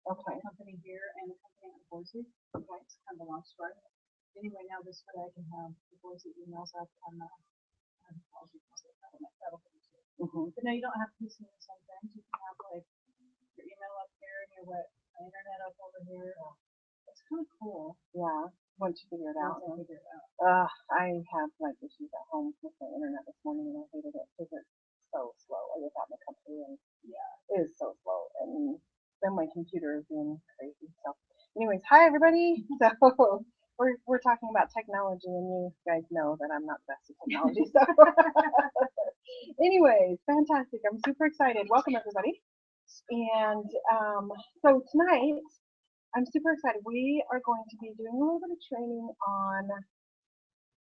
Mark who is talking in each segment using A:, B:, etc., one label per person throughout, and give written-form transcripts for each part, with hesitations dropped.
A: Okay.
B: a company here and a company in Boise. Okay, it's kind of a long story. Anyway, now this way I can have the Boise emails up on the policy that'll be too.
A: Mhm.
B: But now you don't have to be seeing the same things. You can have like your email up here and your internet up over here. It's kind of cool
A: Yeah. Once you figure it
B: once
A: out.
B: I figure it out.
A: I have like issues at home with my internet this morning, and I hated it because it's so slow. I live out in the country, and
B: Yeah.
A: it is so slow. And then my computer is being crazy. So, anyways, hi everybody. So we're talking about technology, and you guys know that I'm not the best at technology. So, anyways, fantastic. I'm super excited. Welcome everybody. And so tonight, I'm super excited. We are going to be doing a little bit of training on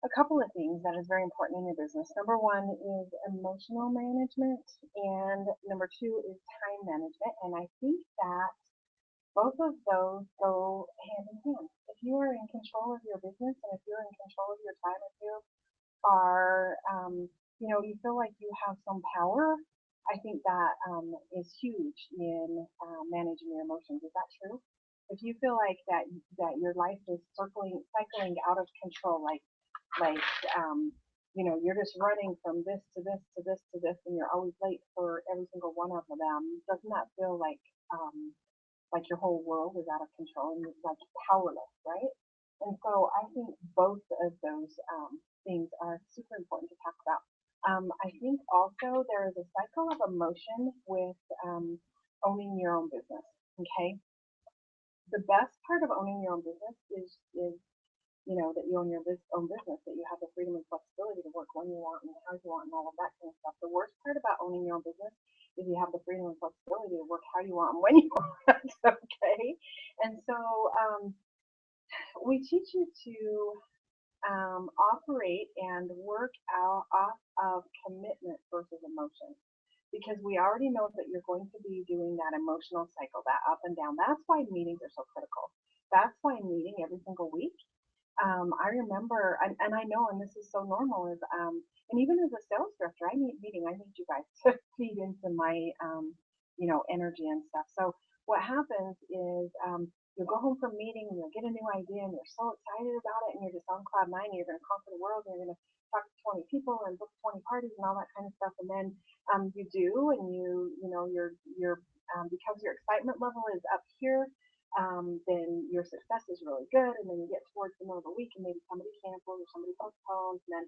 A: a couple of things that is very important in your business. Number one is emotional management, and number two is time management. And I think that both of those go hand in hand. If you are in control of your business and if you're in control of your time, if you are, you feel like you have some power, I think that is huge in managing your emotions. Is that true? If you feel like that your life is cycling out of control, like um, you're just running from this to this to this to this, and you're always late for every single one of them. Doesn't that feel like your whole world is out of control and you're like powerless, right? And so I think both of those things are super important to talk about. I think also there is a cycle of emotion with owning your own business. Okay, the best part of owning your own business is that you own your own business, that you have the freedom and flexibility to work when you want and how you want and all of that kind of stuff. The worst part about owning your own business is you have the freedom and flexibility to work how you want and when you want. Okay, and so we teach you to operate and work out off of commitment versus emotion. Because we already know that you're going to be doing that emotional cycle, that up and down. That's why meetings are so critical. That's why meeting every single week, I remember, and I know, and this is so normal, is and even as a sales director, I need you guys to feed into my, energy and stuff. So what happens is you'll go home from meeting, and you'll get a new idea, and you're so excited about it, and you're just on cloud nine, and you're going to conquer the world, and you're going to talk to 20 people and book 20 parties and all that kind of stuff, and then you do, and you're because your excitement level is up here, then your success is really good. And then you get towards the middle of the week and maybe somebody cancels or somebody postpones, and then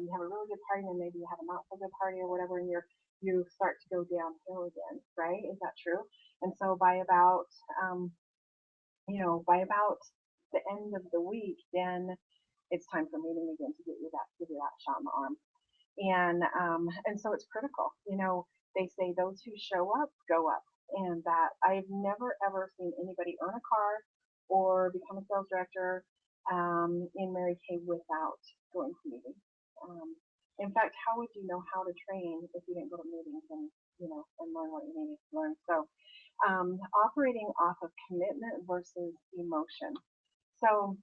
A: you have a really good party, and then maybe you have a not so good party or whatever, and you start to go downhill again, right? Is that true? And so um, by about the end of the week, then it's time for meeting again to give you that shot in the arm. And so it's critical. They say those who show up go up, and that I've never ever seen anybody earn a car or become a sales director in Mary Kay without going to meetings. Um, in fact, how would you know how to train if you didn't go to meetings and learn what you needed to learn? So, operating off of commitment versus emotion. So,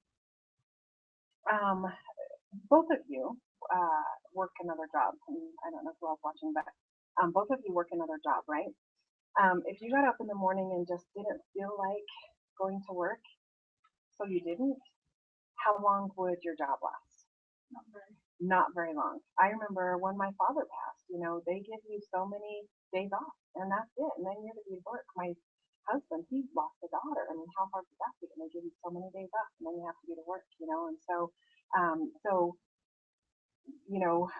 A: um, both of you work another job, and I don't know who else watching, but both of you work another job, right? If you got up in the morning and just didn't feel like going to work, so you didn't, how long would your job last?
B: Not very.
A: Not very long. I remember when my father passed, they give you so many days off, and that's it. And then you're to be at work. My husband, he lost a daughter. I mean, how hard would that be? And they give you so many days off, and then you have to be to work. And so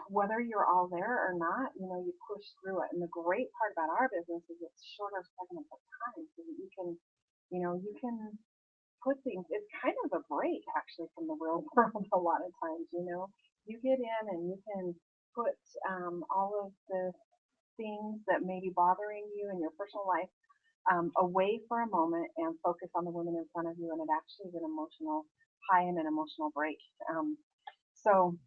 A: whether you're all there or not, you push through it. And the great part about our business is it's shorter segments of time so that you can put things, it's kind of a break actually from the real world a lot of times. You get in and you can put all of the things that may be bothering you in your personal life away for a moment and focus on the women in front of you. And it actually is an emotional high and an emotional break. So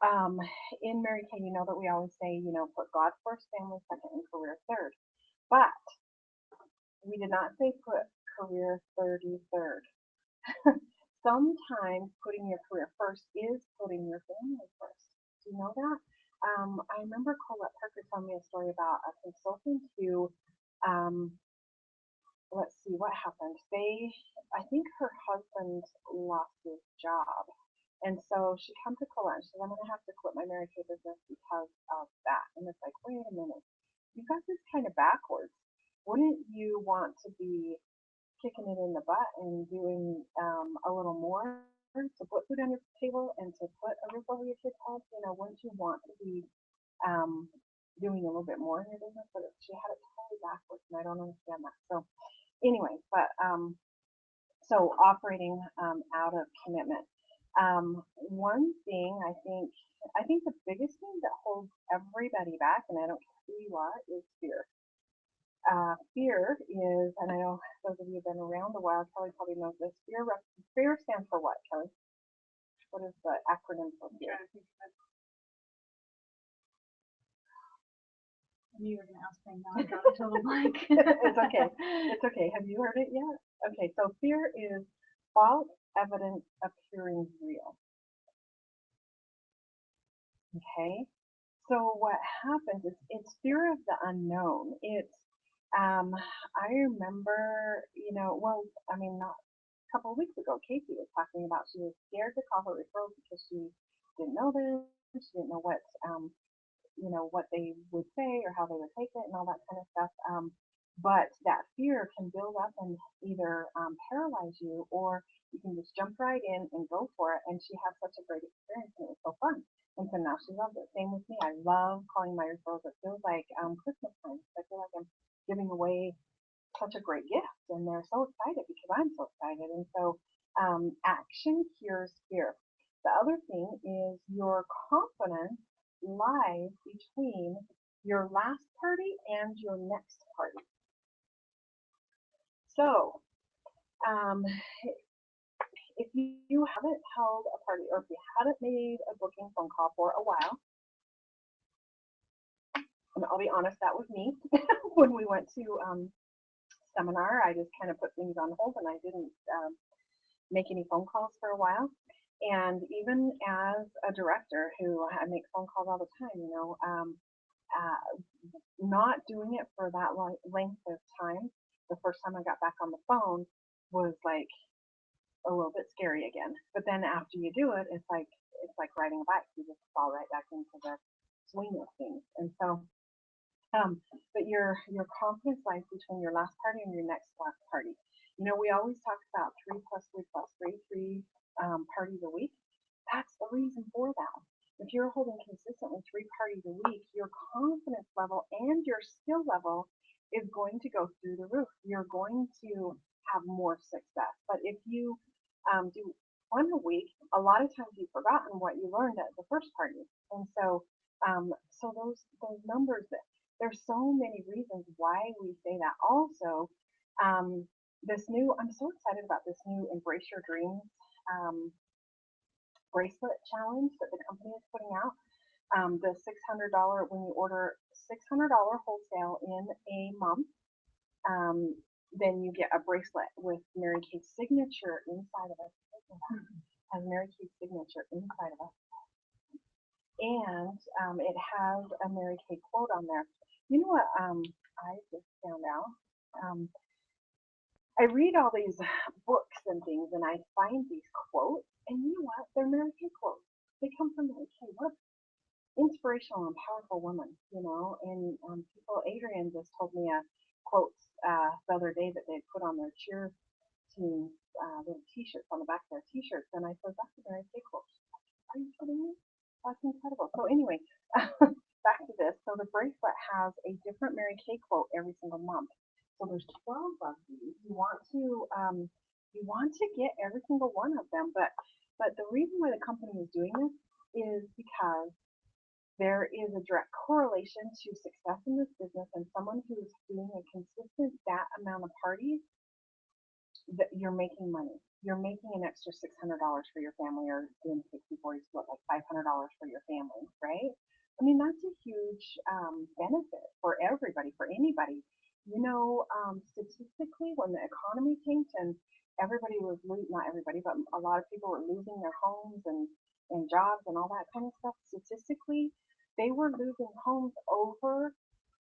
A: um, in Mary Kay, you know that we always say, put God first, family second, and career third. But we did not say put career 33rd. Sometimes putting your career first is putting your family first. Do you know that? I remember Colette Parker telling me a story about a consultant who um, let's see what happened. I think her husband lost his job. And so she comes to Colette and she says, I'm going to have to quit my Mary Kay business because of that. And it's like, wait a minute, you got this kind of backwards. Wouldn't you want to be kicking it in the butt and doing a little more to put food on your table and to put a roof over your kids' heads? Wouldn't you want to be um, doing a little bit more in your business? But she had it totally backwards, and I don't understand that. So anyway, but so operating out of commitment. One thing I think the biggest thing that holds everybody back, and I don't care who you are, is fear. Fear is, and I know those of you who've been around a while, Kelly probably knows this. Fear stands for what, Kelly? What is the acronym for
B: I'm
A: fear?
B: trying to think of it. I knew you were going to ask me now. I got a total blank.
A: It's okay. It's okay. Have you heard it yet? Okay, so fear is false evidence appearing real. Okay, so what happens is it's fear of the unknown. Um, I remember, well, I mean, not a couple of weeks ago, Casey was talking about she was scared to call her referrals because she didn't know them. She didn't know what they would say or how they would take it and all that kind of stuff. But that fear can build up and either paralyze you, or you can just jump right in and go for it. And she had such a great experience and it was so fun. And so now she loves it. Same with me. I love calling my referrals. It feels like Christmas time. I feel like I'm giving away such a great gift, and they're so excited because I'm so excited. And so action cures fear. The other thing is your confidence lies between your last party and your next party. So um, if you haven't held a party, or if you haven't made a booking phone call for a while, and I'll be honest, that was me when we went to seminar. I just kind of put things on hold and I didn't make any phone calls for a while. And even as a director who I make phone calls all the time, uh, not doing it for that length of time, the first time I got back on the phone was like a little bit scary again. But then after you do it, it's like riding a bike. You just fall right back into the swing of things. And so um, but your confidence lies between your last party and your next last party. We always talk about 3 plus 3 plus 3 parties a week. That's the reason for that. If you're holding consistently 3 parties a week, your confidence level and your skill level is going to go through the roof. You're going to have more success. But if you do one a week, a lot of times you've forgotten what you learned at the first party. And so those numbers, there's so many reasons why we say that. Also, I'm so excited about this new Embrace Your Dreams um, bracelet challenge that the company is putting out. The $600, when you order $600 wholesale in a month, um, then you get a bracelet with Mary Kay's signature inside of it. Has Mary Kay's signature inside of it, and it has a Mary Kay quote on there. You know what? I just found out. Um, I read all these books and things, and I find these quotes, and you know what? They're Mary Kay quotes. They come from Mary Kay. What inspirational and powerful woman. And Adrian just told me a quote the other day that they put on their cheer teams, little T-shirts on the back of their T-shirts, and I said, "That's a Mary Kay quote." Are you kidding me? That's incredible. So anyway, back to this. So the bracelet has a different Mary Kay quote every single month. So there's 12 of these. You want to get every single one of them, but the reason why the company is doing this is because there is a direct correlation to success in this business, and someone who's doing a consistent that amount of parties, that you're making money. You're making an extra $600 for your family, or in 60/40 split, like $500 for your family, right? I mean, that's a huge benefit for everybody, for anybody. Statistically, when the economy tanked and everybody was losing, not everybody, but a lot of people were losing their homes and jobs and all that kind of stuff, statistically, they were losing homes over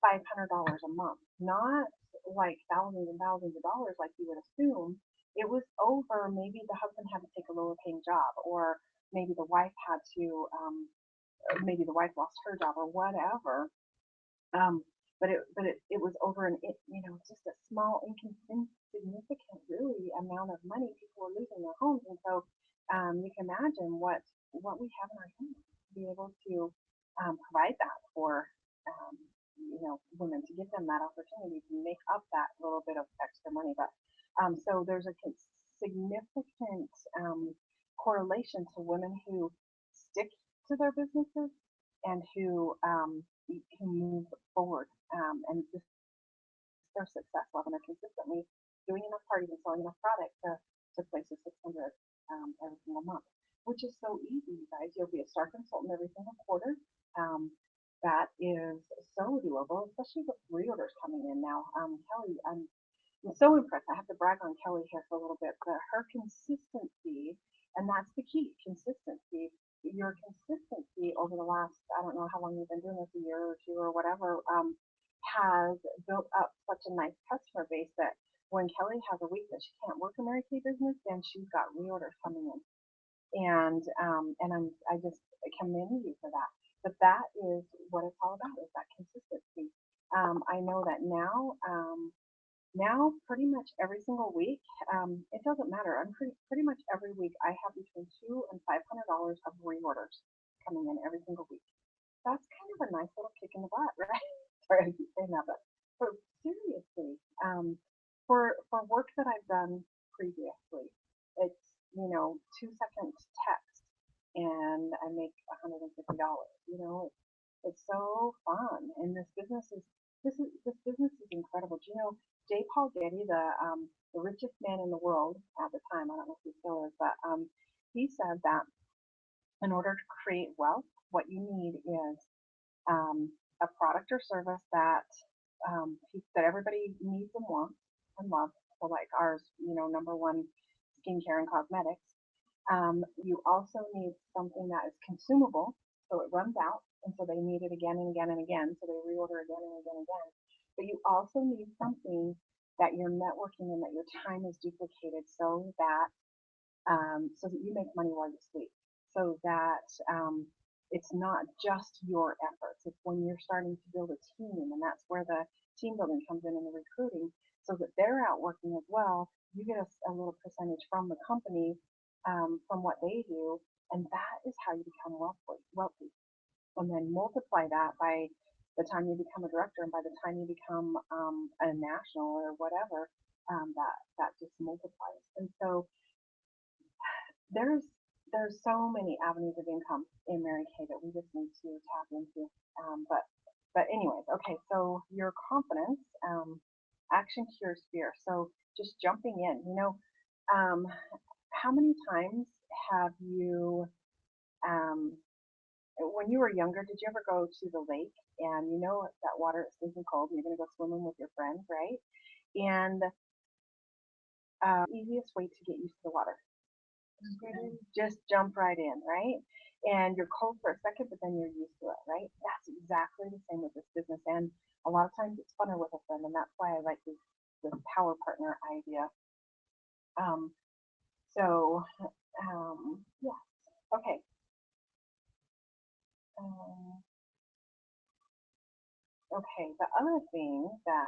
A: $500 a month, not like thousands and thousands of dollars like you would assume. It was over, maybe the husband had to take a lower paying job, or maybe the wife had to, maybe the wife lost her job or whatever. Um, but it was over an, just a small, insignificant, really, amount of money. People were losing their homes. And so you can imagine what we have in our hands to be able to provide that for, women, to give them that opportunity to make up that little bit of extra money. But so there's a significant correlation to women who stick to their businesses and who move forward, and this their success level. And they're consistently doing enough parties and selling enough product to place a 600 every single month, which is so easy, you guys. You'll be a star consultant every single quarter. Um, that is so doable, especially with reorders coming in now. Kelly, I'm so impressed. I have to brag on Kelly here for a little bit, but her consistency, and that's the key, consistency. Your consistency over the last, I don't know how long you've been doing this, a year or two or whatever, has built up such a nice customer base that when Kelly has a week that she can't work a Mary Kay business, then she's got reorders coming in. I just commend you for that. But that is what it's all about, is that consistency. I know that now pretty much every single week, it doesn't matter. I'm pretty much every week I have between $200 and $500 of reorders coming in every single week. That's kind of a nice little kick in the butt, right? Sorry, I keep saying that, but seriously, for work that I've done previously, it's 2 seconds text, and I make $150. It's so fun, and this business is incredible. Do you know J. Paul Getty, the richest man in the world at the time? I don't know if he still is, but he said that in order to create wealth, what you need is a product or service that everybody needs and wants and loves. So like ours, number one, skincare and cosmetics. You also need something that is consumable, so it runs out, and so they need it again and again and again, so they reorder again and again and again. But you also need something that you're networking and that your time is duplicated, so that you make money while you sleep, so that it's not just your efforts. It's when you're starting to build a team, and that's where the team building comes in and the recruiting, so that they're out working as well. You get a little percentage from the company, from what they do, and that is how you become wealthy. And then multiply that by the time you become a director, and by the time you become a national or whatever, that just multiplies. And so there's there's so many avenues of income in Mary Kay that we just need to tap into. But anyways, okay. So your confidence, action cures fear. So just jumping in. Um, how many times have you, um, when you were younger, did you ever go to the lake, and that water is stinking cold, and you're gonna go swimming with your friends, right? And easiest way to get used to the water, just jump right in, right? And you're cold for a second, but then you're used to it, right? That's exactly the same with this business. And a lot of times it's funner with a friend, and that's why I like this power partner idea. Um, so, yeah. Okay. Um, okay. The other thing that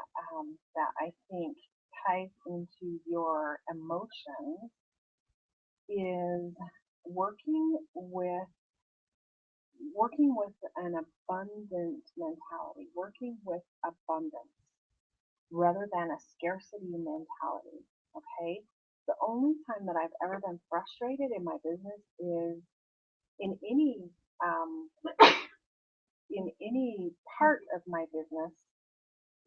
A: I think ties into your emotions is working with working with an abundant mentality, working with abundance rather than a scarcity mentality. Okay. The only time that I've ever been frustrated in my business is in um, any part of my business,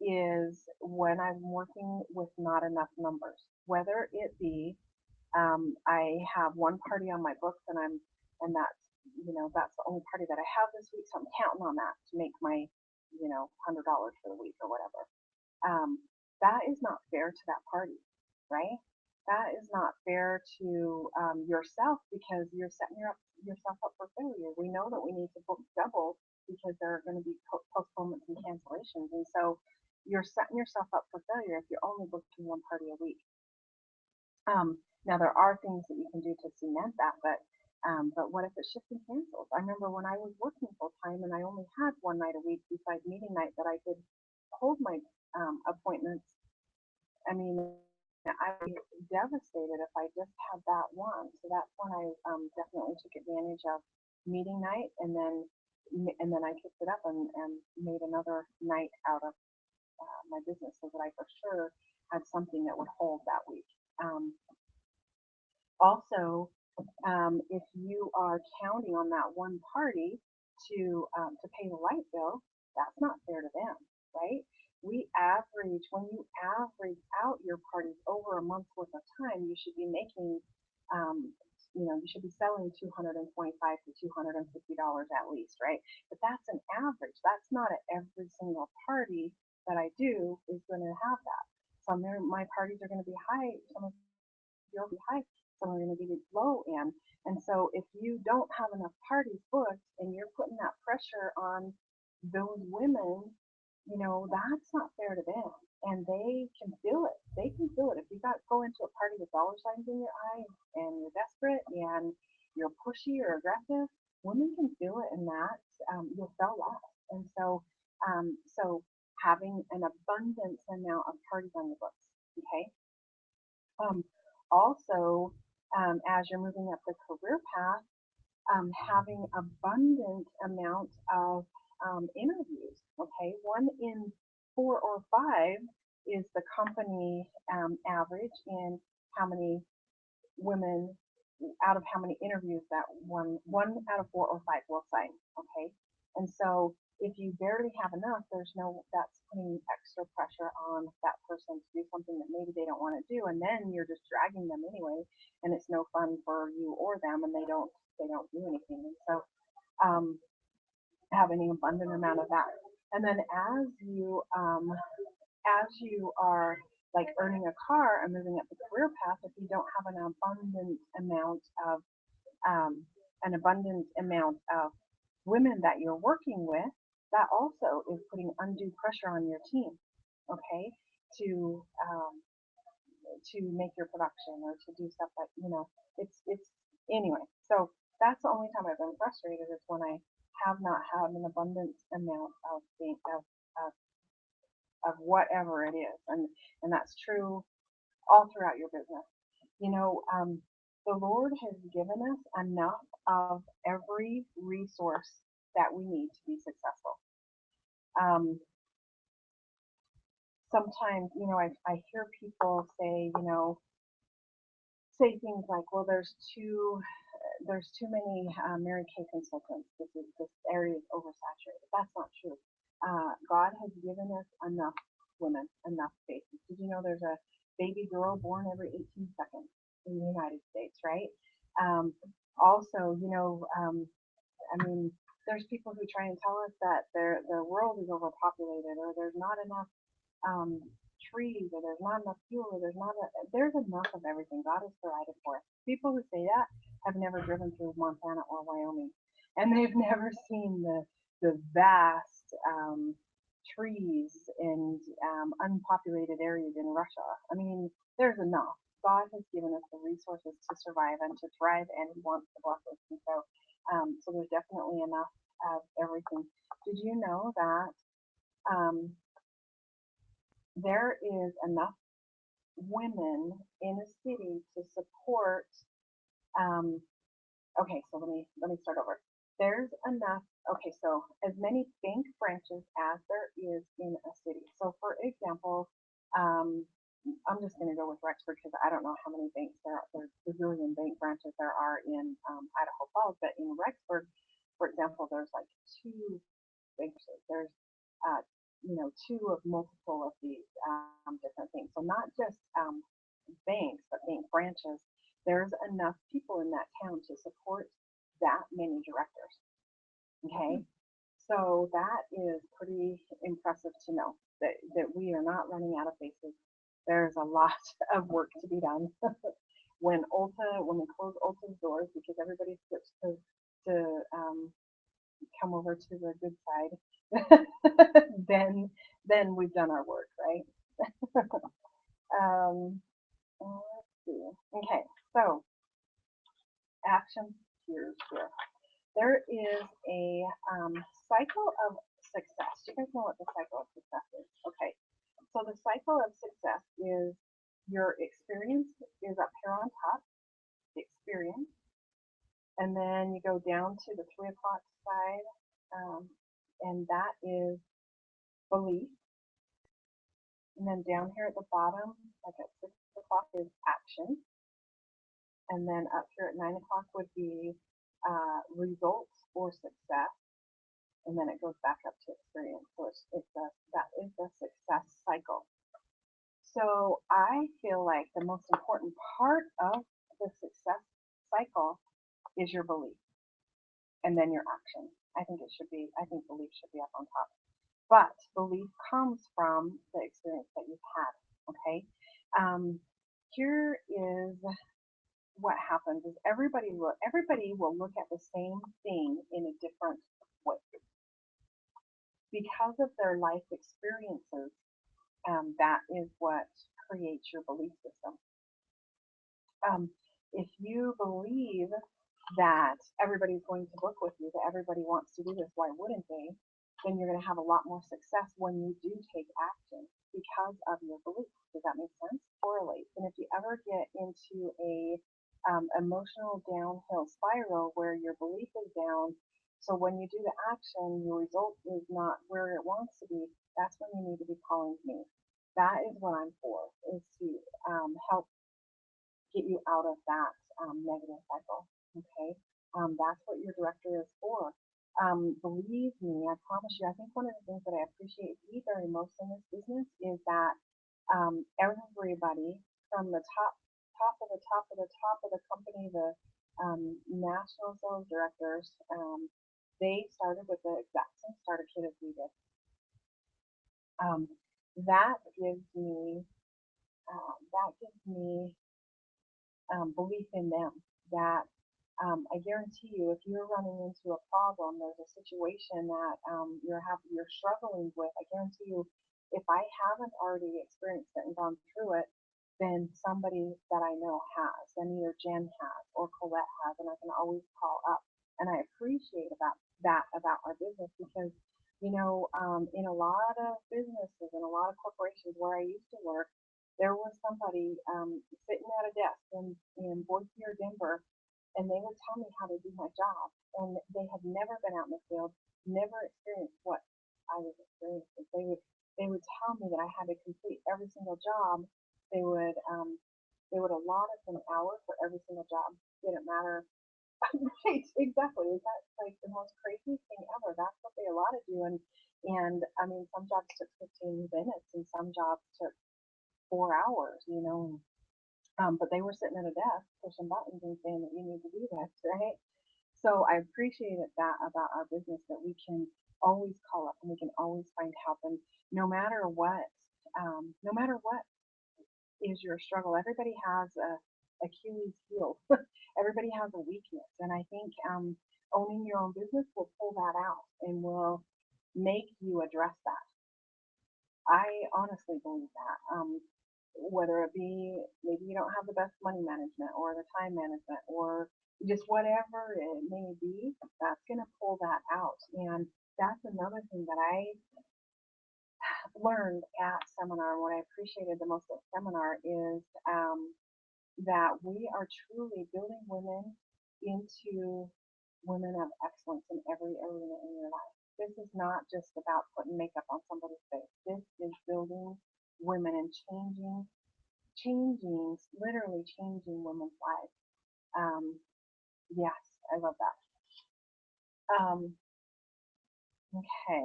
A: is when I'm working with not enough numbers, whether it be I have one party on my books, and that's the only party that I have this week, so I'm counting on that to make my $100 for the week or whatever. Um, that is not fair to that party, right? That is not fair to yourself, because you're setting yourself up for failure. We know that we need to book double because there are going to be postponements and cancellations. And so you're setting yourself up for failure if you're only booking one party a week. Now there are things that you can do to cement that, but what if it shifts and cancels? I remember when I was working full time and I only had one night a week besides meeting night that I could hold my appointments. I mean, I'd be devastated if I just had that one. So that's when I definitely took advantage of meeting night, and then I kicked it up and made another night out of my business so that I for sure had something that would hold that week. Um, Also, if you are counting on that one party to pay the light bill, that's not fair to them, right? We average when you average out your parties over a month's worth of time, you should be making, um, you should be selling $225 to $250 at least, right? But that's an average. That's not at every single party that I do is going to have that. Some of my parties are going to be high. Some of you'll be high, some are going to be low end. And so if you don't have enough parties booked and you're putting that pressure on those women, that's not fair to them. And they can feel it. They can feel it. If you got go into a party with dollar signs in your eye and you're desperate and you're pushy or aggressive, women can feel it, and that you'll sell less. And so having an abundance amount of parties on your books, okay? Um, Also, as you're moving up the career path, having abundant amount of interviews. Okay, 1 in 4 or 5 is the company average in how many women out of how many interviews that one out of 4 or 5 will sign. Okay, and so if you barely have enough, that's putting extra pressure on that person to do something that maybe they don't want to do, and then you're just dragging them anyway, and it's no fun for you or them, and they don't do anything. And so um, having an abundant amount of that, and then as you are like earning a car and moving up the career path, if you don't have of um, an abundant amount of women that you're working with, that also is putting undue pressure on your team, okay, to um, to make your production or to do stuff like it's anyway. So that's the only time I've been frustrated is when I have not had an abundant amount of of whatever it is, and that's true all throughout your business. You know, the Lord has given us enough of every resource that we need to be successful. Um, Sometimes, I hear people say things like, well, there's too many Mary Kay consultants. This area is oversaturated. That's not true. God has given us enough women, enough spaces. Did you know there's a baby girl born every 18 seconds in the United States, right? Um, Also, I mean, there's people who try and tell us that the world is overpopulated, or there's not enough um, trees, or there's not enough fuel, or there's enough of everything. God has provided for us. People who say that have never driven through Montana or Wyoming, and they've never seen the vast trees and unpopulated areas in Russia. I mean, there's enough. God has given us the resources to survive and to thrive, and He wants to bless us. And so there's definitely enough of everything. Did you know that um, there is enough women in a city to support? Um, okay, so let me start over. There's enough. Okay, so as many bank branches as there is in a city. So for example, um, I'm just going to go with Rexford because I don't know how many banks there are. There's bazillion bank branches there are in Idaho Falls, but in Rexford, for example, there's like 2 banks. There's two of multiple of these different things. So not just banks, but bank branches. There's enough people in that town to support that many directors. Okay, so that is pretty impressive to know that we are not running out of faces. There's a lot of work to be done. When we close Ulta's doors because everybody switched to come over to the good side, then we've done our work, right? um, let's see. Okay, so action here's here. There is a cycle of success. Do you guys know what the cycle of success is? Okay, so the cycle of success is your experience is up here on top, experience, and then you go down to the 3 o'clock side, and that is belief. And then down here at the bottom, like at 6 o'clock, is action. And then up here at 9 o'clock would be results or success. And then it goes back up to experience. So that is the success cycle. So I feel like the most important part of the success cycle is your belief and then your action. I think belief should be up on top. But belief comes from the experience that you've had. Okay. Here is what happens is everybody will look at the same thing in a different way because of their life experiences. That is what creates your belief system. If you believe that everybody's going to book with you, that everybody wants to do this, why wouldn't they? Then you're going to have a lot more success when you do take action because of your belief. Does that make sense? Correlate. And if you ever get into a emotional downhill spiral where your belief is down, so when you do the action, your result is not where it wants to be, that's when you need to be calling me. That is what I'm for, is to help get you out of that negative cycle. Okay, that's what your director is for. Believe me, I promise you. I think one of the things that I appreciate me very most in this business is that everybody from the top of the top of the top of the company, the national sales directors, they started with the exact same starter kit as we did. That gives me belief in them that I guarantee you, if you're running into a problem, there's a situation that you're struggling with. I guarantee you, if I haven't already experienced it and gone through it, then somebody that I know has, and either Jen has or Colette has, and I can always call up. And I appreciate about our business because, in a lot of businesses and a lot of corporations where I used to work, there was somebody sitting at a desk in Boise or Denver, and they would tell me how to do my job, and they had never been out in the field, never experienced what I was experiencing. They would tell me that I had to complete every single job. They would allot us an hour for every single job. Didn't matter. Right, exactly. Is that like the most crazy thing ever? That's what they allotted you, and I mean, some jobs took 15 minutes, and some jobs took 4 hours. But they were sitting at a desk pushing buttons and saying that you need to do this, right? So I appreciated that about our business, that we can always call up and we can always find help, and no matter what, no matter what is your struggle, everybody has a Achilles heel. Everybody has a weakness, and I think owning your own business will pull that out and will make you address that. I honestly believe that. Whether it be maybe you don't have the best money management or the time management or just whatever it may be, that's going to pull that out. And that's another thing that I learned at seminar. What I appreciated the most at seminar is that we are truly building women into women of excellence in every arena in your life. This is not just about putting makeup on somebody's face. This is building women and literally changing women's lives. Yes, I love that. Okay,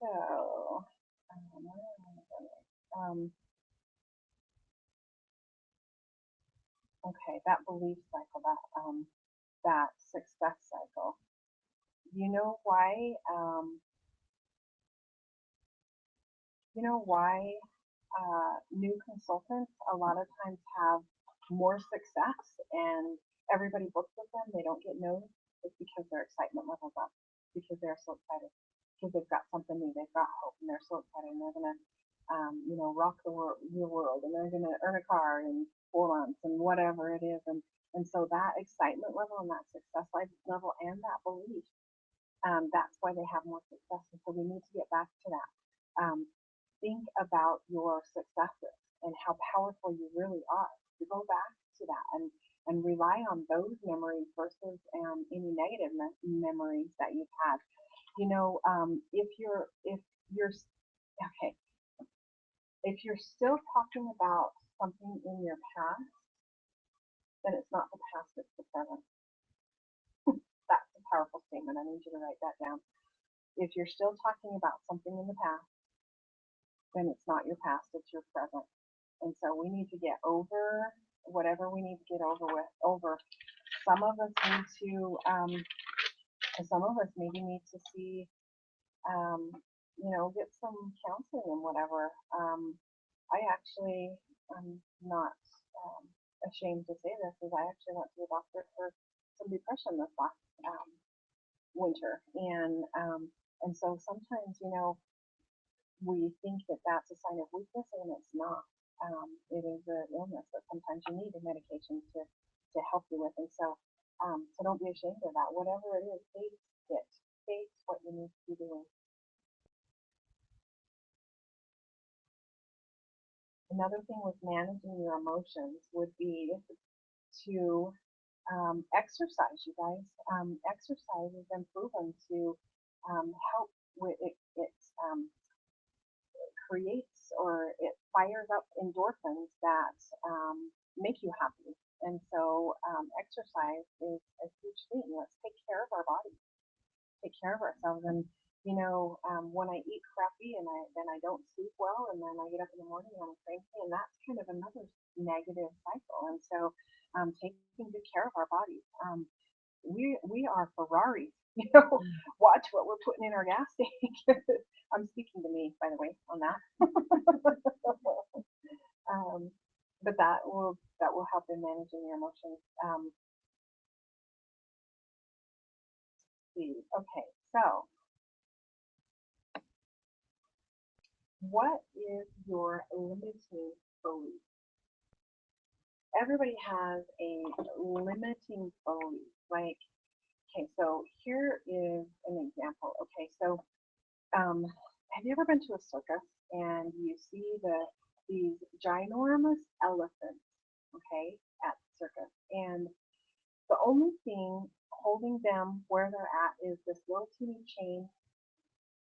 A: so um, okay, that belief cycle, that success cycle. You know why? You know why new consultants a lot of times have more success and everybody books with them? They don't get no It's because their excitement level's up, because they're so excited, because they've got something new, they've got hope, and they're so excited, and they're gonna, rock the world, and they're gonna earn a car in 4 months, and whatever it is, and so that excitement level and that success level and that belief, that's why they have more success. And so we need to get back to that. Think about your successes and how powerful you really are. To go back to that and rely on those memories versus any negative memories that you've had. If you're okay, if you're still talking about something in your past, then it's not the past, it's the present. That's a powerful statement. I need you to write that down. If you're still talking about something in the past, then it's not your past, it's your present. And so we need to get over whatever we need to get over. Some of us need to, some of us maybe need to see, get some counseling and whatever. I actually, I'm not ashamed to say this, is I actually went to the doctor for some depression this last winter, and so sometimes we think that that's a sign of weakness, and it's not. It is an illness that sometimes you need a medication to help you with, and so don't be ashamed of that. Whatever it is, face what you need to be doing. Another thing with managing your emotions would be to exercise, you guys. Exercise has been proven to help with it. It creates, or it fires up endorphins that make you happy. And so exercise is a huge thing. Let's take care of our bodies, take care of ourselves. And when I eat crappy and then I don't sleep well, and then I get up in the morning and I'm cranky, and that's kind of another negative cycle. And so taking good care of our bodies. We are Ferraris. Watch what we're putting in our gas tank. I'm speaking to me, by the way, on that. But that will help in managing your emotions. See, okay, so what is your limiting belief? Everybody has a limiting belief. Like, okay, so here is an example. Okay, so have you ever been to a circus and you see these ginormous elephants, okay, at the circus, and the only thing holding them where they're at is this little teeny chain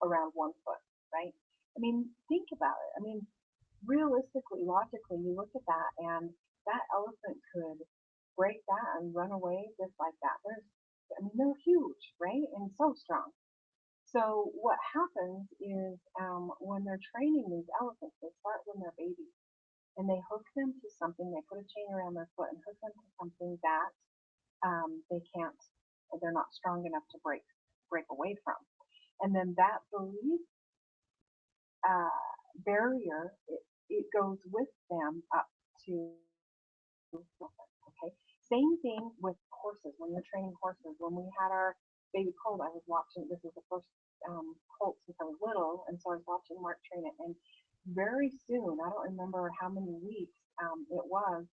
A: around 1 foot, right? I mean, think about it. I mean, realistically, logically, you look at that, and that elephant could break that and run away just like that. They're huge, right? And so strong. So what happens is when they're training these elephants, they start when they're babies, and they hook them to something. They put a chain around their foot and hook them to something that they can't, they're not strong enough to break away from. And then that belief barrier, it goes with them up to, okay. Same thing with horses. When you're training horses, when we had our baby colt, I was watching. This is the first colt since I was little, and so I was watching Mark train it. And very soon, I don't remember how many weeks it was,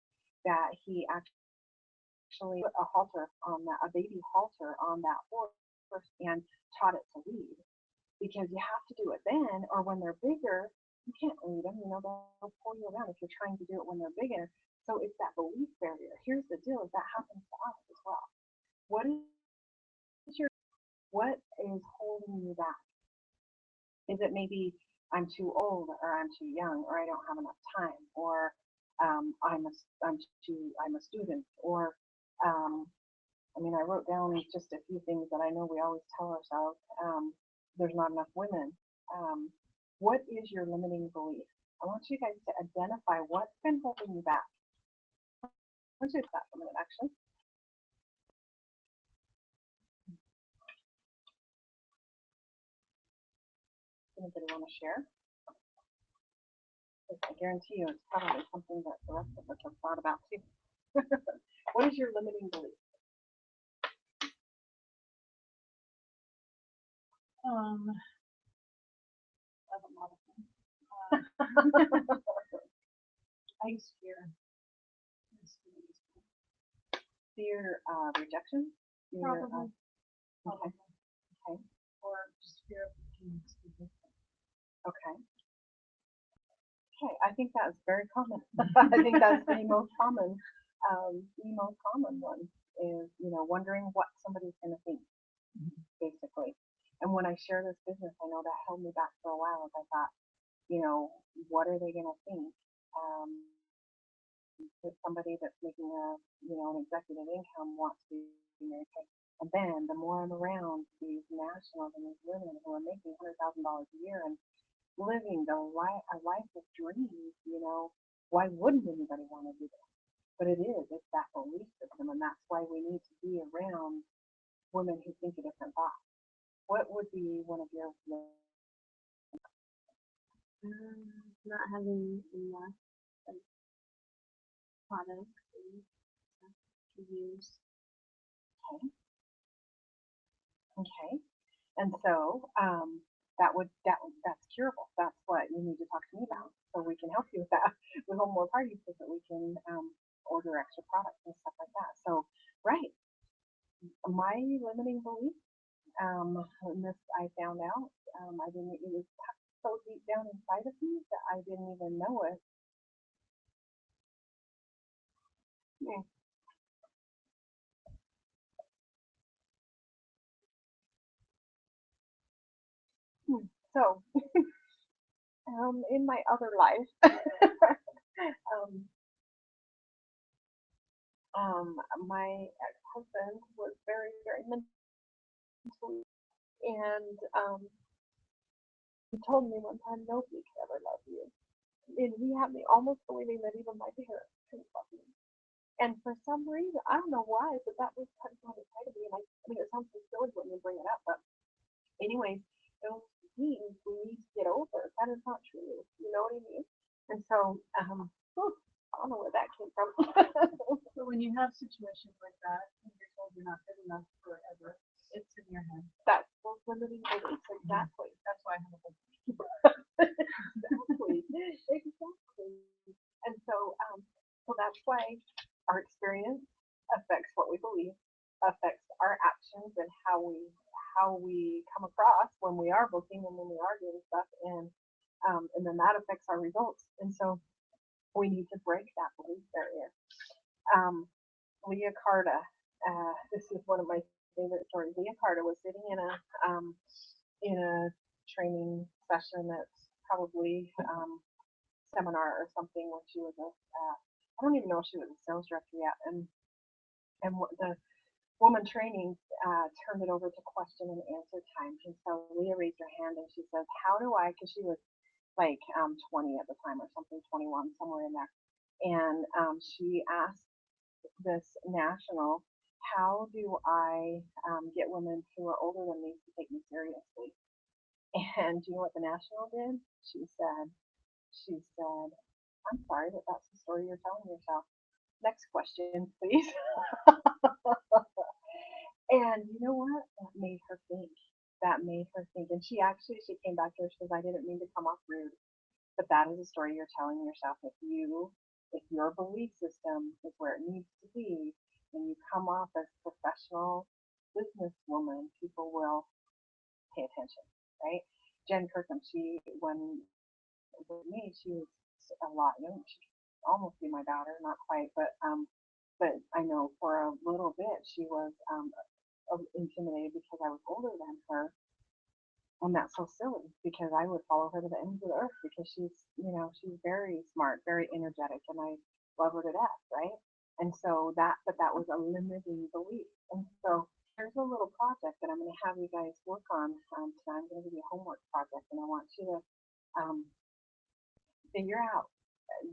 A: that he actually put a halter on that, a baby halter on that horse, and taught it to lead. Because you have to do it then, or when they're bigger, you can't lead them. They'll pull you around if you're trying to do it when they're bigger. So it's that belief barrier. Here's the deal: is that happens to us as well. What is what is holding you back? Is it maybe I'm too old, or I'm too young, or I don't have enough time, or I'm a student, or I wrote down just a few things that I know we always tell ourselves. There's not enough women. What is your limiting belief? I want you guys to identify what's been holding you back. Let's do that for a minute, actually. Anybody want to share? I guarantee you it's probably something that the rest of us have thought about too. What is your limiting belief?
B: I have a lot of them. I used to fear.
A: Fear rejection? Fear,
B: Probably.
A: okay, okay,
B: Or just fear of being stupid.
A: okay. Okay, I think that's very common. I think that's the most common one is, wondering what somebody's going to think, basically. And when I share this business, I know that held me back for a while. As I thought, you know, what are they going to think? If somebody that's making an executive income wants to be married. And then the more I'm around these nationals and these women who are making $100,000 a year and living a life of dreams, why wouldn't anybody want to do that? But it's that belief system, and that's why we need to be around women who think a different thought. What would be one of your
C: Not having enough like products and stuff to use.
A: okay? Okay, and so that's curable. That's what you need to talk to me about, so we can help you with that. We hold more parties so that we can order extra products and stuff like that. So, right, my limiting belief, and this I found out, I didn't. It was so deep down inside of me that I didn't even know it. Hmm. Hmm. So, in my other life, um, my ex-husband was very, very mentally, and he told me one time, nobody could ever love you, and he had me almost believing that even my parents couldn't love me. And for some reason, I don't know why, but that was kind of on the side of me. And I mean, it sounds so silly when you bring it up, but anyways, those things we need to get over. That is not true. You know what I mean? And so, I don't know where that came from.
B: So when you have situations like that, and you're told you're not good enough forever, it's in your head.
A: That's those limiting beliefs. Exactly.
B: That's why I have a whole
A: Exactly. Exactly. And so that's why our experience affects what we believe, affects our actions and how we come across when we are booking and when we are doing stuff, and then that affects our results. And so we need to break that belief barrier. Um, Leah Carta, this is one of my favorite stories. Leah Carta was sitting in a training session that's probably seminar or something when she was I don't even know if she was a sales director yet, and the woman training turned it over to question and answer time. And so Leah raised her hand and she says, "How do I?" Because she was like 20 at the time or something, 21, somewhere in there, and she asked this national, "How do I get women who are older than me to take me seriously?" And do you know what the national did? She said, "I'm sorry, but that's the story you're telling yourself. Next question, please." And you know what? That made her think. That made her think. And she came back to her. She says, "I didn't mean to come off rude, but that is a story you're telling yourself. If your belief system is where it needs to be, and you come off as a professional businesswoman, people will pay attention, right?" Jen Kirkham, she when with me, she was a lot younger. She could almost be my daughter, not quite, but I know for a little bit she was intimidated because I was older than her, and that's so silly because I would follow her to the ends of the earth because she's very smart, very energetic, and I love her to death, right? And so but that was a limiting belief. And so here's a little project that I'm going to have you guys work on tonight. I'm going to give you a homework project, and I want you to um, figure out,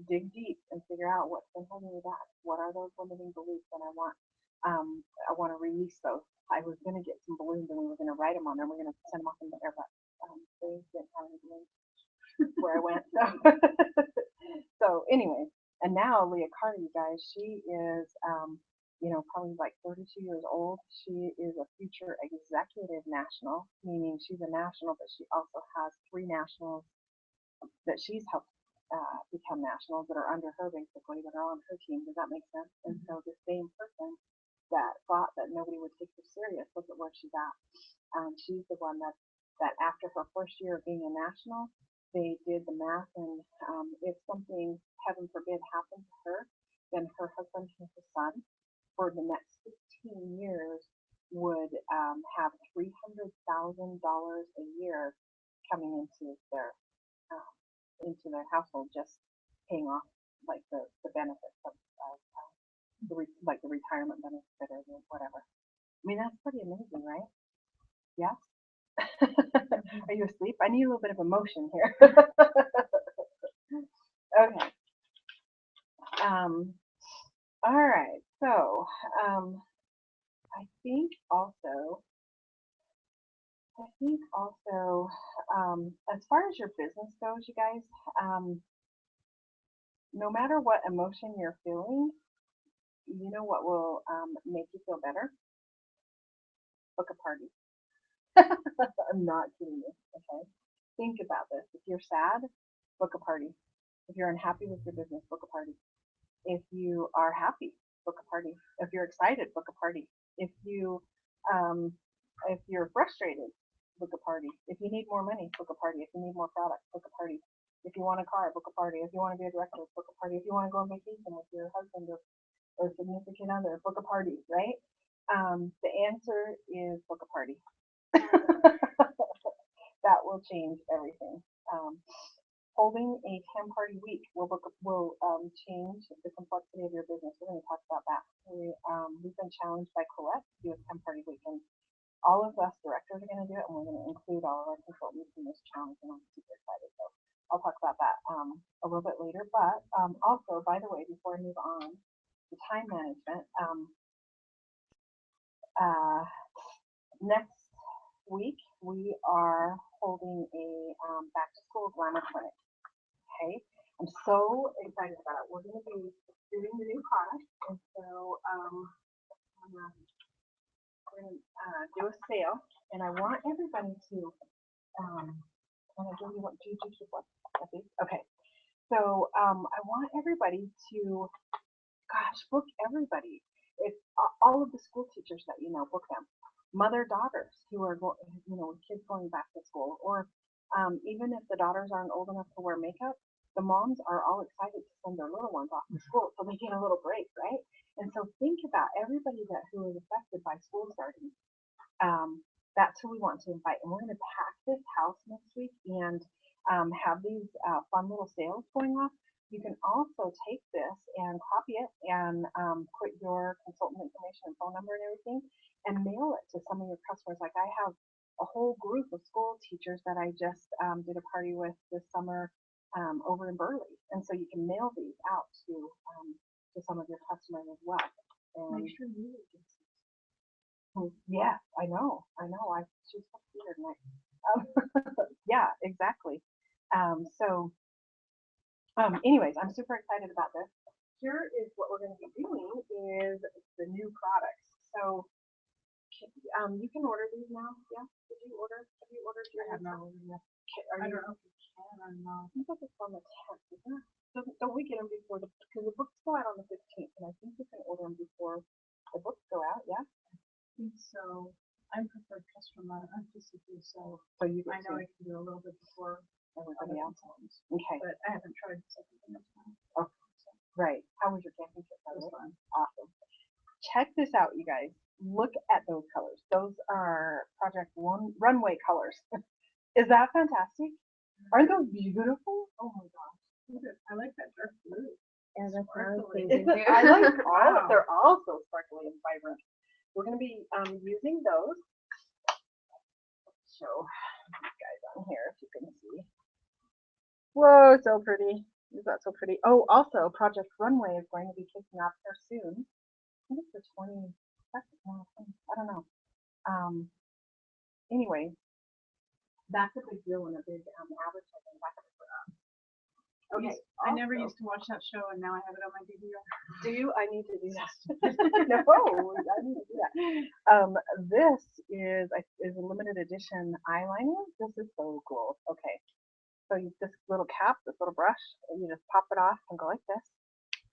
A: dig deep, and figure out what's been holding you back. What are those limiting beliefs? And I want to release those. I was going to get some balloons and we were going to write them on there. We're going to send them off in the air, but they didn't have any balloons where I went. So, so anyway, and now Leah Carter, you guys, she is probably like 32 years old. She is a future executive national, meaning she's a national, but she also has three nationals that she's helped become nationals that are under her basically, that are on her team. Does that make sense? And so the same person that thought that nobody would take her serious, look at where she's at. She's the one that after her first year of being a national, they did the math, and if something, heaven forbid, happened to her, then her husband and her son, for the next 15 years, would have $300,000 a year coming into their household, just paying off like the benefits of like the retirement benefit or whatever. I mean, that's pretty amazing, right? Yes. Are you asleep? I need a little bit of emotion here. Okay. All right. So, I think also, as far as your business goes, you guys, no matter what emotion you're feeling, you know what will make you feel better? Book a party. I'm not kidding you. Okay. Think about this. If you're sad, book a party. If you're unhappy with your business, book a party. If you are happy, book a party. If you're excited, book a party. Um, if you're frustrated, book a party. If you need more money, book a party. If you need more products, book a party. If you want a car, book a party. If you want to be a director, book a party. If you want to go on vacation with your husband or significant other, book a party, right? The answer is book a party. That will change everything. Holding a 10-party week will change the complexity of your business. We're going to talk about that. We've been challenged by Colette to do a 10-party week, and all of us directors are going to do it, and we're going to include all of our consultants in this challenge, and I'm super excited. So I'll talk about that a little bit later. But also, by the way, before I move on to time management, next week we are holding a back to school glamour clinic. Okay, I'm so excited about it. We're going to be doing the new product, and so we're going to do a sale, and I want everybody to can I give you what do you keep what? Okay, so I want everybody to book everybody. It's all of the school teachers that you know, book them. Mother daughters who are with kids going back to school, or even if the daughters aren't old enough to wear makeup, the moms are all excited to send their little ones off to school so they get a little break, right? And so think about everybody who is affected by school starting. That's who we want to invite, and we're going to pack this house next week and have these fun little sales going off. You can also take this and copy it and put your consultant information and phone number and everything and mail it to some of your customers. Like I have a whole group of school teachers that I just did a party with this summer over in Burley, and so you can mail these out to some of your customers as well. And
B: make sure you get
A: yeah, I know. She's so weird, like, yeah, exactly. So, anyways, I'm super excited about this. Here is what we're going to be doing is the new products. So, you can order these now. Yeah, did you order? Have you ordered your?
B: I have not ordered yet. I don't know if you can or not.
A: I think it's on the 10th, isn't it? Don't we get them before because the books go out on the 15th, and I think you can order them before the books go out. Yeah.
B: So I'm preferred customer. I'm physically so
A: you
B: I know I can do a little bit before
A: everybody else. Okay.
B: But I haven't tried the second thing of time.
A: Okay. Right. How was your camping trip?
B: That was fun.
A: Awesome. Check this out, you guys. Look at those colors. Those are Project Runway colors. Is that fantastic? Aren't those beautiful? Oh my gosh.
B: I like that dark blue.
C: Yeah, that's what I was
B: Sparkly.
C: thinking too.
A: I like all
B: Wow.
A: they're all so sparkly and vibrant. We're going to be using those. Show you guys on here if you can see. Whoa, so pretty. Is that so pretty? Oh, also, Project Runway is going to be kicking off here soon. I think it's the 22nd. No, I don't know. Anyway, that's a big deal and a big advertising factor for us. Okay.
B: I never
A: also-
B: used to watch that show, and now I have it on my DVR.
A: Do you? I need to do that. No, I need to do that. This is a limited edition eyeliner. This is so cool. Okay, so this little cap, this little brush, you just pop it off and go like this.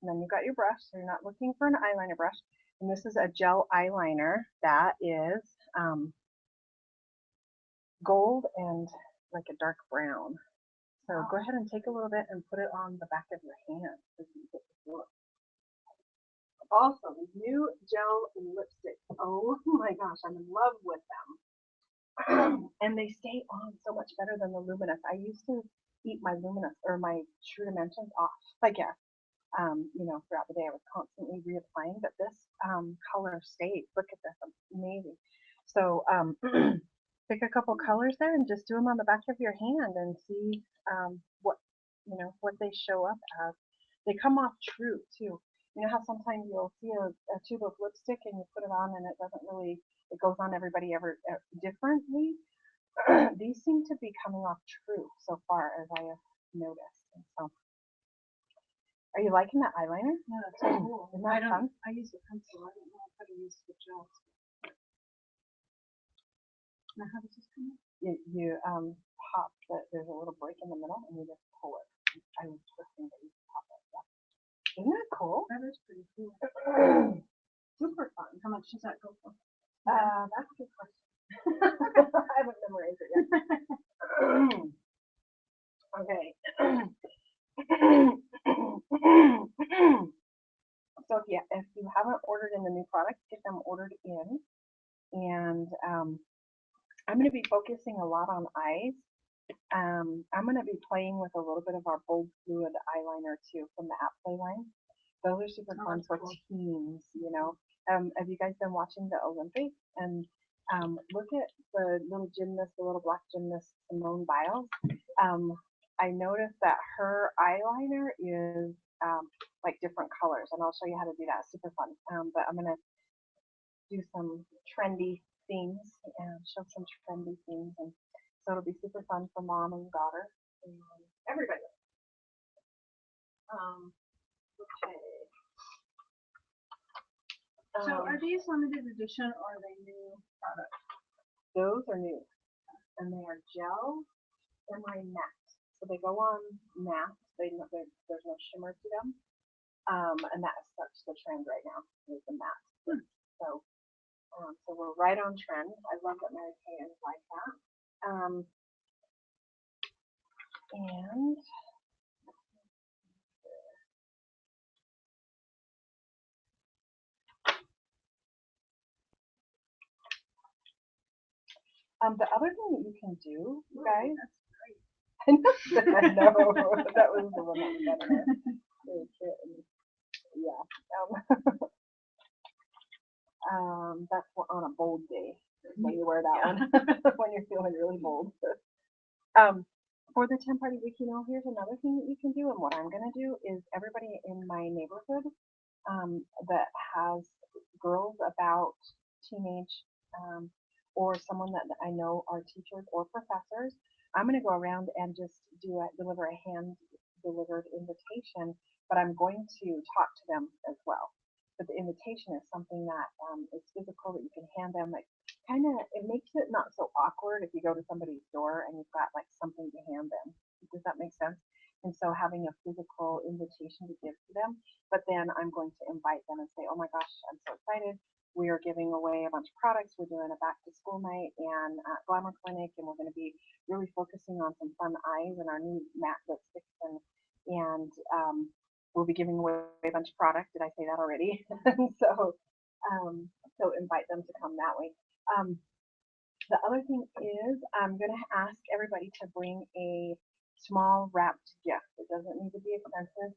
A: And then you've got your brush, so you're not looking for an eyeliner brush. And this is a gel eyeliner that is gold and like a dark brown. So go ahead and take a little bit and put it on the back of your hand so you get this look. Also, these new gel lipsticks. Oh my gosh, I'm in love with them. And they stay on so much better than the Luminous. I used to eat my Luminous or my True Dimensions off, I guess. Throughout the day I was constantly reapplying, but this color stays. Look at this, amazing. So pick a couple colors there and just do them on the back of your hand and see what they show up as. They come off true too. You know how sometimes you'll see a tube of lipstick and you put it on and it doesn't really, it goes on everybody ever differently. These seem to be coming off true so far as I have noticed. And so, are you liking that eyeliner?
B: Yeah, that's so cool.
A: Isn't that fun?
B: I use the pencil. I don't know how to use the gel. Now, how does this come out?
A: You pop there's a little break in the middle and you just pull it. I was twisting but you pop it. Yeah. Isn't that cool?
B: That is pretty cool.
A: Super fun.
B: How much does that go for?
A: That's a good question. I haven't memorized it yet. Okay. So if you haven't ordered in the new products, get them ordered in. And I'm going to be focusing a lot on eyes. I'm going to be playing with a little bit of our bold fluid eyeliner too from the Play line. Those are super fun for teens, have you guys been watching the Olympics? And look at the little gymnast, the little black gymnast, Simone Biles. I noticed that her eyeliner is like different colors, and I'll show you how to do that. It's super fun. But I'm going to do some trendy things and show some trendy things. And so it'll be super fun for mom and daughter and everybody. Okay.
B: So are these limited edition or are they new products?
A: Those are new, and they are gel semi matte. So they go on matte. There's no shimmer to them, and that is such the trend right now is the matte. So we're right on trend. I love that Mary Kay is like that. And the other thing that you can do, you guys. I know that was the one that we got in there. Yeah. That's on a bold day when you wear that one when you're feeling really bold. For the 10 Party Week, here's another thing that you can do, and what I'm going to do is everybody in my neighborhood that has girls about teenage or someone that I know are teachers or professors, I'm going to go around and just deliver a hand-delivered invitation, but I'm going to talk to them as well. But the invitation is something that is physical that you can hand them. Like it makes it not so awkward if you go to somebody's door and you've got like something to hand them. Does that make sense? And so having a physical invitation to give to them, but then I'm going to invite them and say, oh my gosh, I'm so excited. We are giving away a bunch of products. We're doing a back to school night and Glamour Clinic, and we're going to be really focusing on some fun eyes and our new matte lipsticks and we'll be giving away a bunch of products. Did I say that already? so invite them to come that way. The other thing is I'm going to ask everybody to bring a small wrapped gift. It doesn't need to be expensive.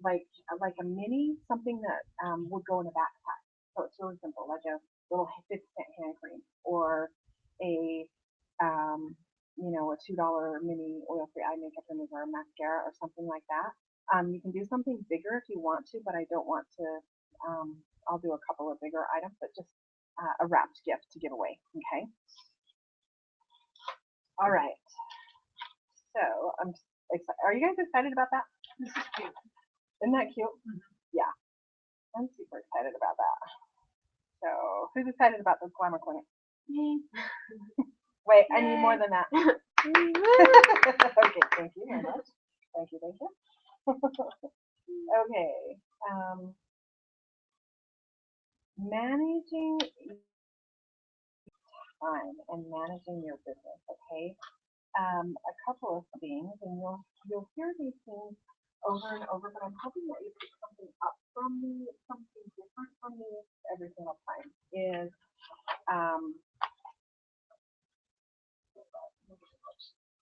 A: Like a mini, something that would go in a backpack. So it's really simple, like a little 50-cent hand cream or a $2 mini oil-free eye makeup remover or mascara or something like that. You can do something bigger if you want to, but I don't want to. I'll do a couple of bigger items, but just a wrapped gift to give away. Okay. All right. So Are you guys excited about that?
B: This is cute.
A: Isn't that cute?
B: Mhm.
A: Yeah, I'm super excited about that. So, who's excited about this glamour clinic?
C: Me.
A: Wait, I need more
C: Yay.
A: than that. Okay, thank you very much. Thank you, thank you. Okay, managing time and managing your business. Okay, a couple of things, and you'll hear these things over and over, but I'm hoping that you pick something up from me, something different from me every single time. Is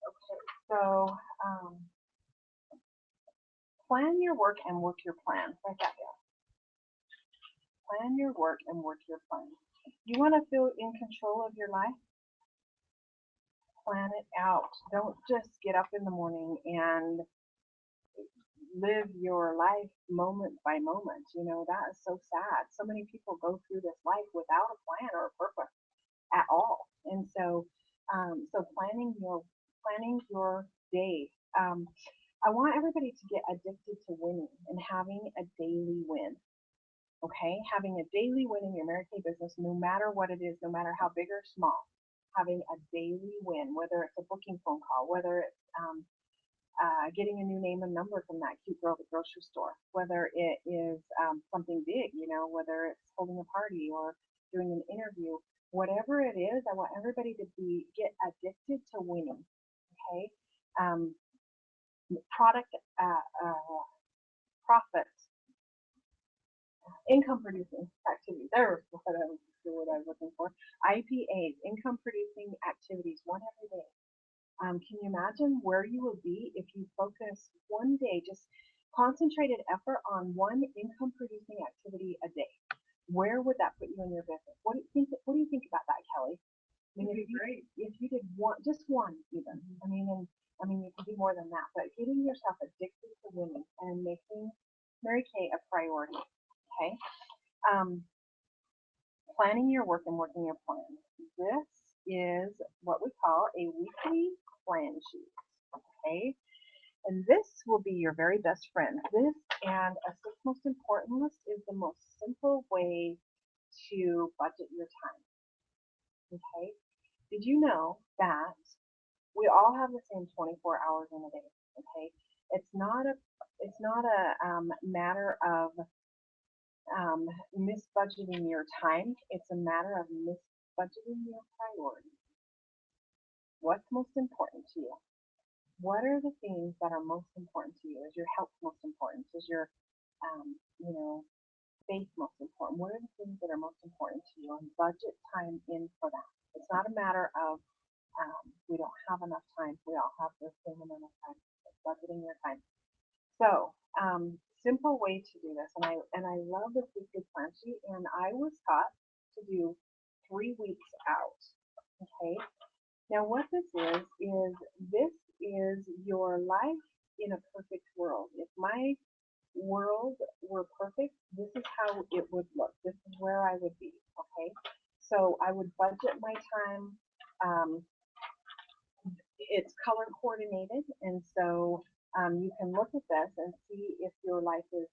A: okay. So plan your work and work your plan. Write that down. Plan your work and work your plan. You want to feel in control of your life? Plan it out. Don't just get up in the morning and live your life moment by moment. You know, that is so sad. So many people go through this life without a plan or a purpose at all. And so, so planning your day. I want everybody to get addicted to winning and having a daily win. Okay, having a daily win in your Mary Kay business, no matter what it is, no matter how big or small, having a daily win, whether it's a booking phone call, whether it's getting a new name and number from that cute girl at the grocery store, whether it is something big, you know, whether it's holding a party or doing an interview, whatever it is, I want everybody to get addicted to winning. Okay, product profit, income producing activities. There's the word I was looking for. IPAs, income producing activities, one every day. Can you imagine where you would be if you focus one day, just concentrated effort on one income producing activity a day? Where would that put you in your business? What do you think? What do you think about that, Kelly? I mean, if you did one, just one, even. I mean, you can do more than that. But getting yourself addicted to winning and making Mary Kay a priority. Okay. Planning your work and working your plan. This is what we call a weekly plan sheet. Okay. And this will be your very best friend. This and a six most important list is the most simple way to budget your time. Okay. Did you know that we all have the same 24 hours in a day? Okay. It's not a matter of misbudgeting your time. It's a matter of misbudgeting your priorities. What's most important to you? What are the things that are most important to you? Is your health most important? Is your, you know, faith most important? What are the things that are most important to you? And budget time in for that. It's not a matter of we don't have enough time. We all have the same amount of time. It's budgeting your time. So, simple way to do this, and I love this weekly plan sheet. And I was taught to do 3 weeks out. Okay. Now, what this is your life in a perfect world. If my world were perfect, this is how it would look. This is where I would be. Okay. So I would budget my time. Um, it's color coordinated, and so you can look at this and see if your life is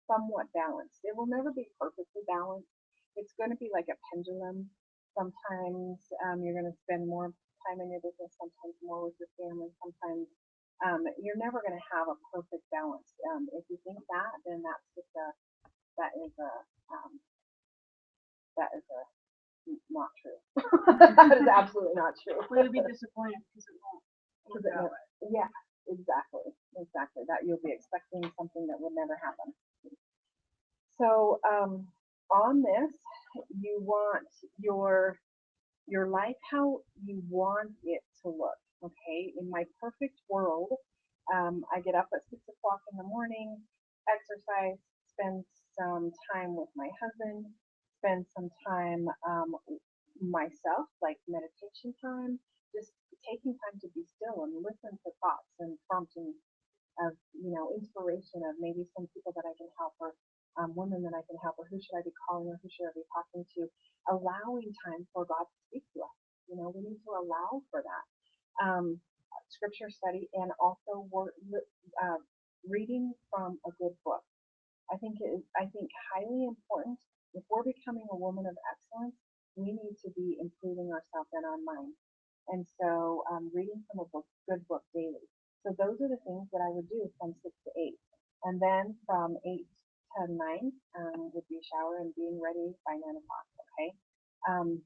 A: somewhat balanced. It will never be perfectly balanced. It's going to be like a pendulum. Sometimes you're going to spend more time in your business, sometimes more with your family, sometimes you're never going to have a perfect balance. If you think that, then that is a um, that is a not true. That is absolutely not true.
B: Well, you'll be disappointed because it won't work
A: Because
B: that way.
A: yeah, exactly. That you'll be expecting something that would never happen. So on this, you want your life how you want it to look. Okay, in my perfect world, I get up at 6 o'clock in the morning, exercise, spend some time with my husband, spend some time myself, like meditation time, just taking time to be still and listen to thoughts and prompting of inspiration of maybe some people that I can help or women that I can help or who should I be calling or who should I be talking to, allowing time for God to speak to us. We need to allow for that. scripture study, and also reading from a good book. I think highly important. If we're becoming a woman of excellence, we need to be improving ourselves in our mind. And so, reading from a good book daily. So those are the things that I would do from 6 to 8, and then from 8 to 9 would be shower and being ready by 9 o'clock. Okay. Um,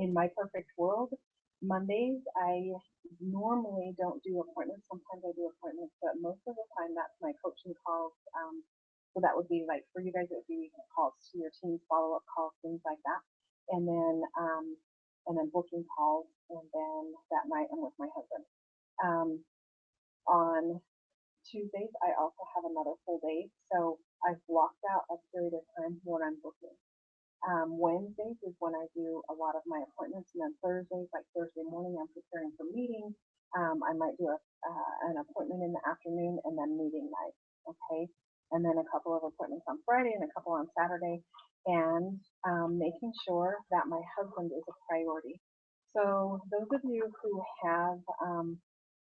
A: in my perfect world, Mondays I normally don't do appointments. Sometimes I do appointments, but most of the time that's my coaching calls. So that would be like for you guys, it would be calls to your teams, follow up calls, things like that, and then booking calls, and then that night I'm with my husband. Um, on Tuesdays I also have another full day, so I've blocked out a period of time when I'm booking. Wednesdays is when I do a lot of my appointments, and then Thursdays, like Thursday morning, I'm preparing for meetings. I might do an appointment in the afternoon and then meeting night, okay? And then a couple of appointments on Friday and a couple on Saturday, and making sure that my husband is a priority. So those of you who have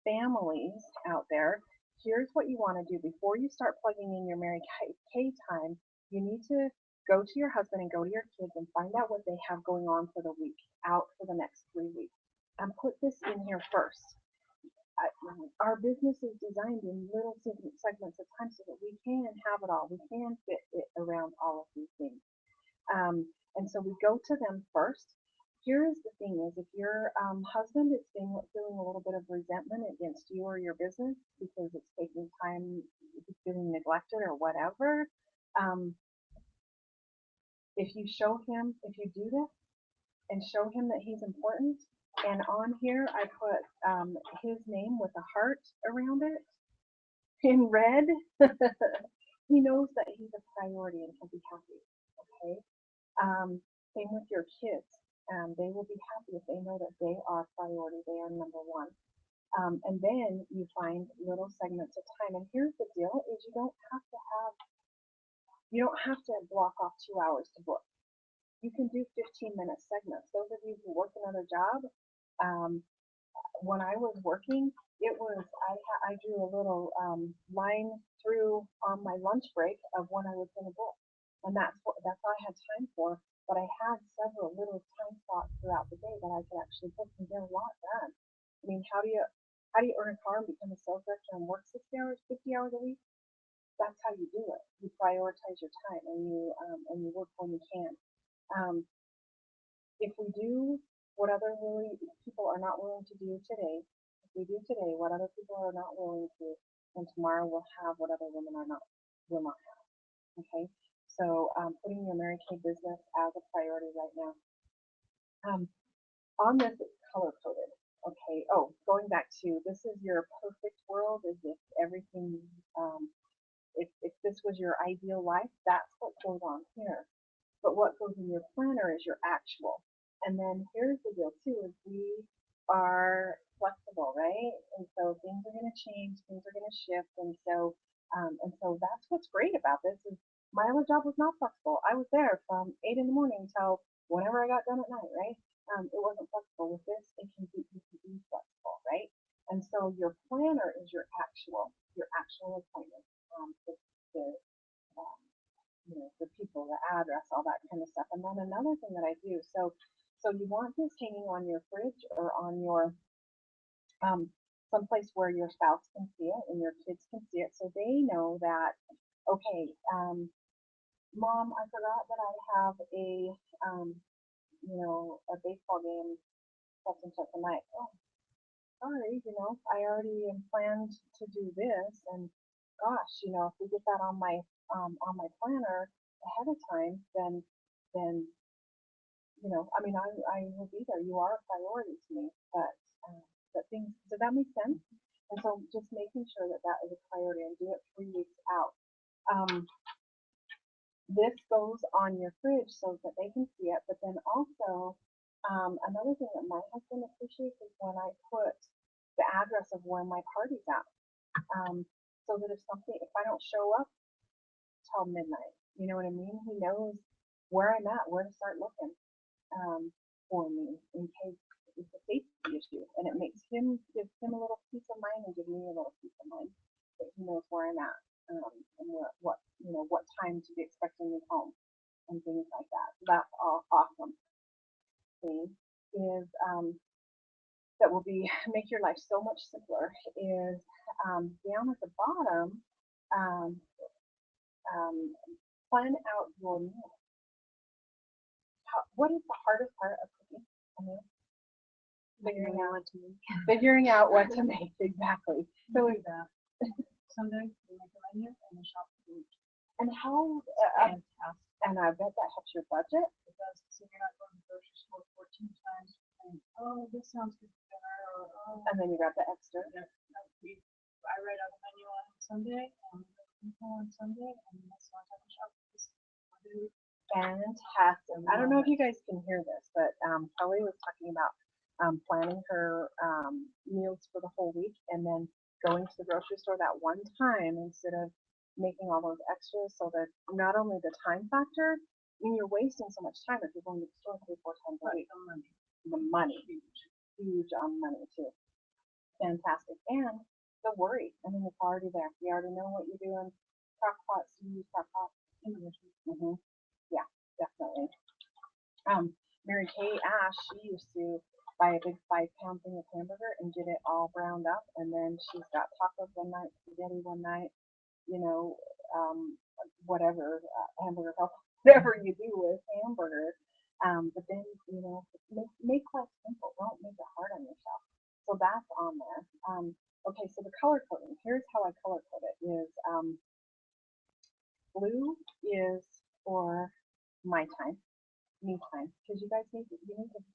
A: families out there, here's what you want to do before you start plugging in your Mary Kay time. You need to go to your husband and go to your kids and find out what they have going on for the week, out for the next 3 weeks, and put this in here first. Our business is designed in little segments of time so that we can have it all. We can fit it around all of these things. And so we go to them first. Here's the thing is if your husband is feeling a little bit of resentment against you or your business because it's taking time, it's feeling neglected or whatever, if you do this and show him that he's important, and on here I put his name with a heart around it in red, he knows that he's a priority and he'll be happy. Okay. Same with your kids. They will be happy if they know that they are priority. They are number one. And then you find little segments of time. And here's the deal: is you don't have to block off 2 hours to book. You can do 15-minute segments. Those of you who work another job, when I was working, I drew a little line through on my lunch break of when I was going to book, and that's all I had time for. But I had several little time slots throughout the day that I could actually book and get a lot done. I mean, how do you earn a car and become a sales director and work 60 hours, 50 hours a week? That's how you do it. You prioritize your time and you work when you can. Um, if we do what other people are not willing to do today, if we do today what other people are not willing to, then tomorrow we'll have what other women will not have. Okay, so putting your Mary Kay business as a priority right now. On this, it's color coded. Okay. Oh, going back to this is your perfect world. Is if everything, if this was your ideal life, that's what goes on here. But what goes in your planner is your actual. And then here's the deal too, is we are flexible, right? And so things are going to change, things are going to shift. And so that's what's great about this is my other job was not flexible. I was there from 8 in the morning till whenever I got done at night, right? It wasn't flexible. With this, you can be flexible, right? And so your planner is your actual appointment. The um, the people, the address, all that kind of stuff. And then another thing that I do, so you want this hanging on your fridge or on your someplace where your spouse can see it and your kids can see it, so they know that okay, mom, I forgot that I have a baseball game such and such a night. Oh, sorry, I already am planned to do this, and gosh, if we get that on my planner ahead of time, then I mean, I will be there. You are a priority to me, but things. Does that make sense? And so just making sure that that is a priority and do it 3 weeks out. This goes on your fridge so that they can see it, but then also another thing that my husband appreciates is when I put the address of where my party's at, so that if I don't show up till midnight, you know what I mean? He knows where I'm at, where to start looking for me in case it's a safety issue, and it makes gives him a little peace of mind and gives me a little peace of mind that he knows where I'm at, and what what time to be expecting me home and things like that. So that's all awesome. Thing is that will be make your life so much simpler is down at the bottom. Um, um, Plan out your meal. What is the hardest part of cooking? I mean, figuring out what to make. Figuring out what to make, exactly.
B: So like that. Someday we make a menu and we shop for food.
A: And how?
B: Fantastic.
A: And I bet that helps your budget.
B: It does. So you're not going to the grocery store 14 times and oh, this sounds good for dinner, or oh.
A: And then you got the extra.
B: Yeah, I write out a menu on Sunday and on Sunday, and that's not time to shop.
A: Fantastic. I don't know if you guys can hear this, but Kelly was talking about planning her meals for the whole week and then going to the grocery store that one time instead of making all those extras, so that not only the time factor, I mean, you're wasting so much time if you're going to the store 3-4 times a week. The money, huge on money too. Fantastic. And the worry, I mean, it's already there. You already know what you're doing. Crock pots, you use crock pots. Mm-hmm. Yeah, definitely. Mary Kay Ash, she used to buy a big 5-pound thing of hamburger and get it all browned up, and then she's got tacos one night, spaghetti one night, whatever hamburger help, whatever you do with hamburgers. But then make life simple. Don't make it hard on yourself. So that's on there. Okay, so the color coding. Here's how I color code it. Is blue is for my time, me time, because you guys need to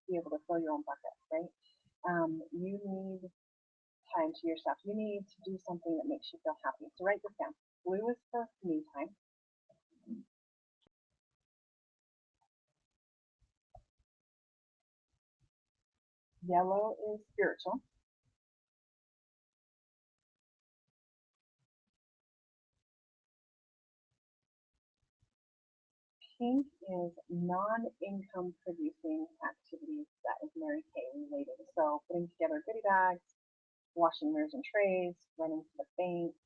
A: be able to fill your own bucket, right? You need time to yourself. You need to do something that makes you feel happy. So write this down. Blue is for me time. Yellow is spiritual. Pink is non-income producing activities that is Mary Kay related. So putting together goodie bags, washing mirrors and trays, running to the bank,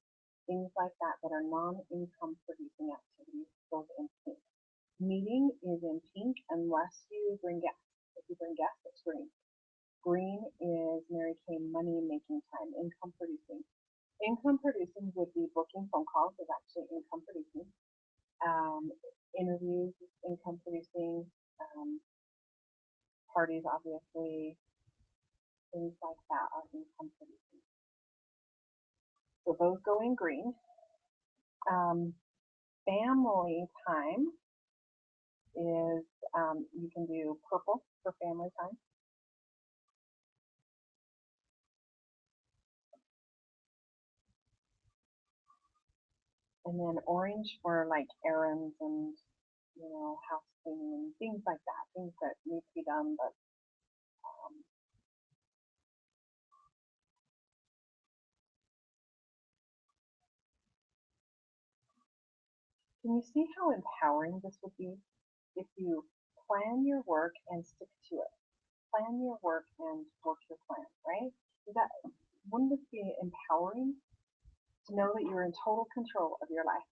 A: things like that that are non-income producing activities goes in pink. Meeting is in pink unless you bring guests. If you bring guests, it's green. Green is Mary Kay money making time, income producing. Income producing would be booking phone calls is actually income producing. Interviews, income producing, parties, obviously, things like that are income producing. So those go in green. Family time is, you can do purple for family time. And then orange for like errands and house cleaning and things like that, things that need to be done, but can you see how empowering this would be if you plan your work and stick to it? Plan your work and work your plan, right? Wouldn't this be empowering to know that you're in total control of your life?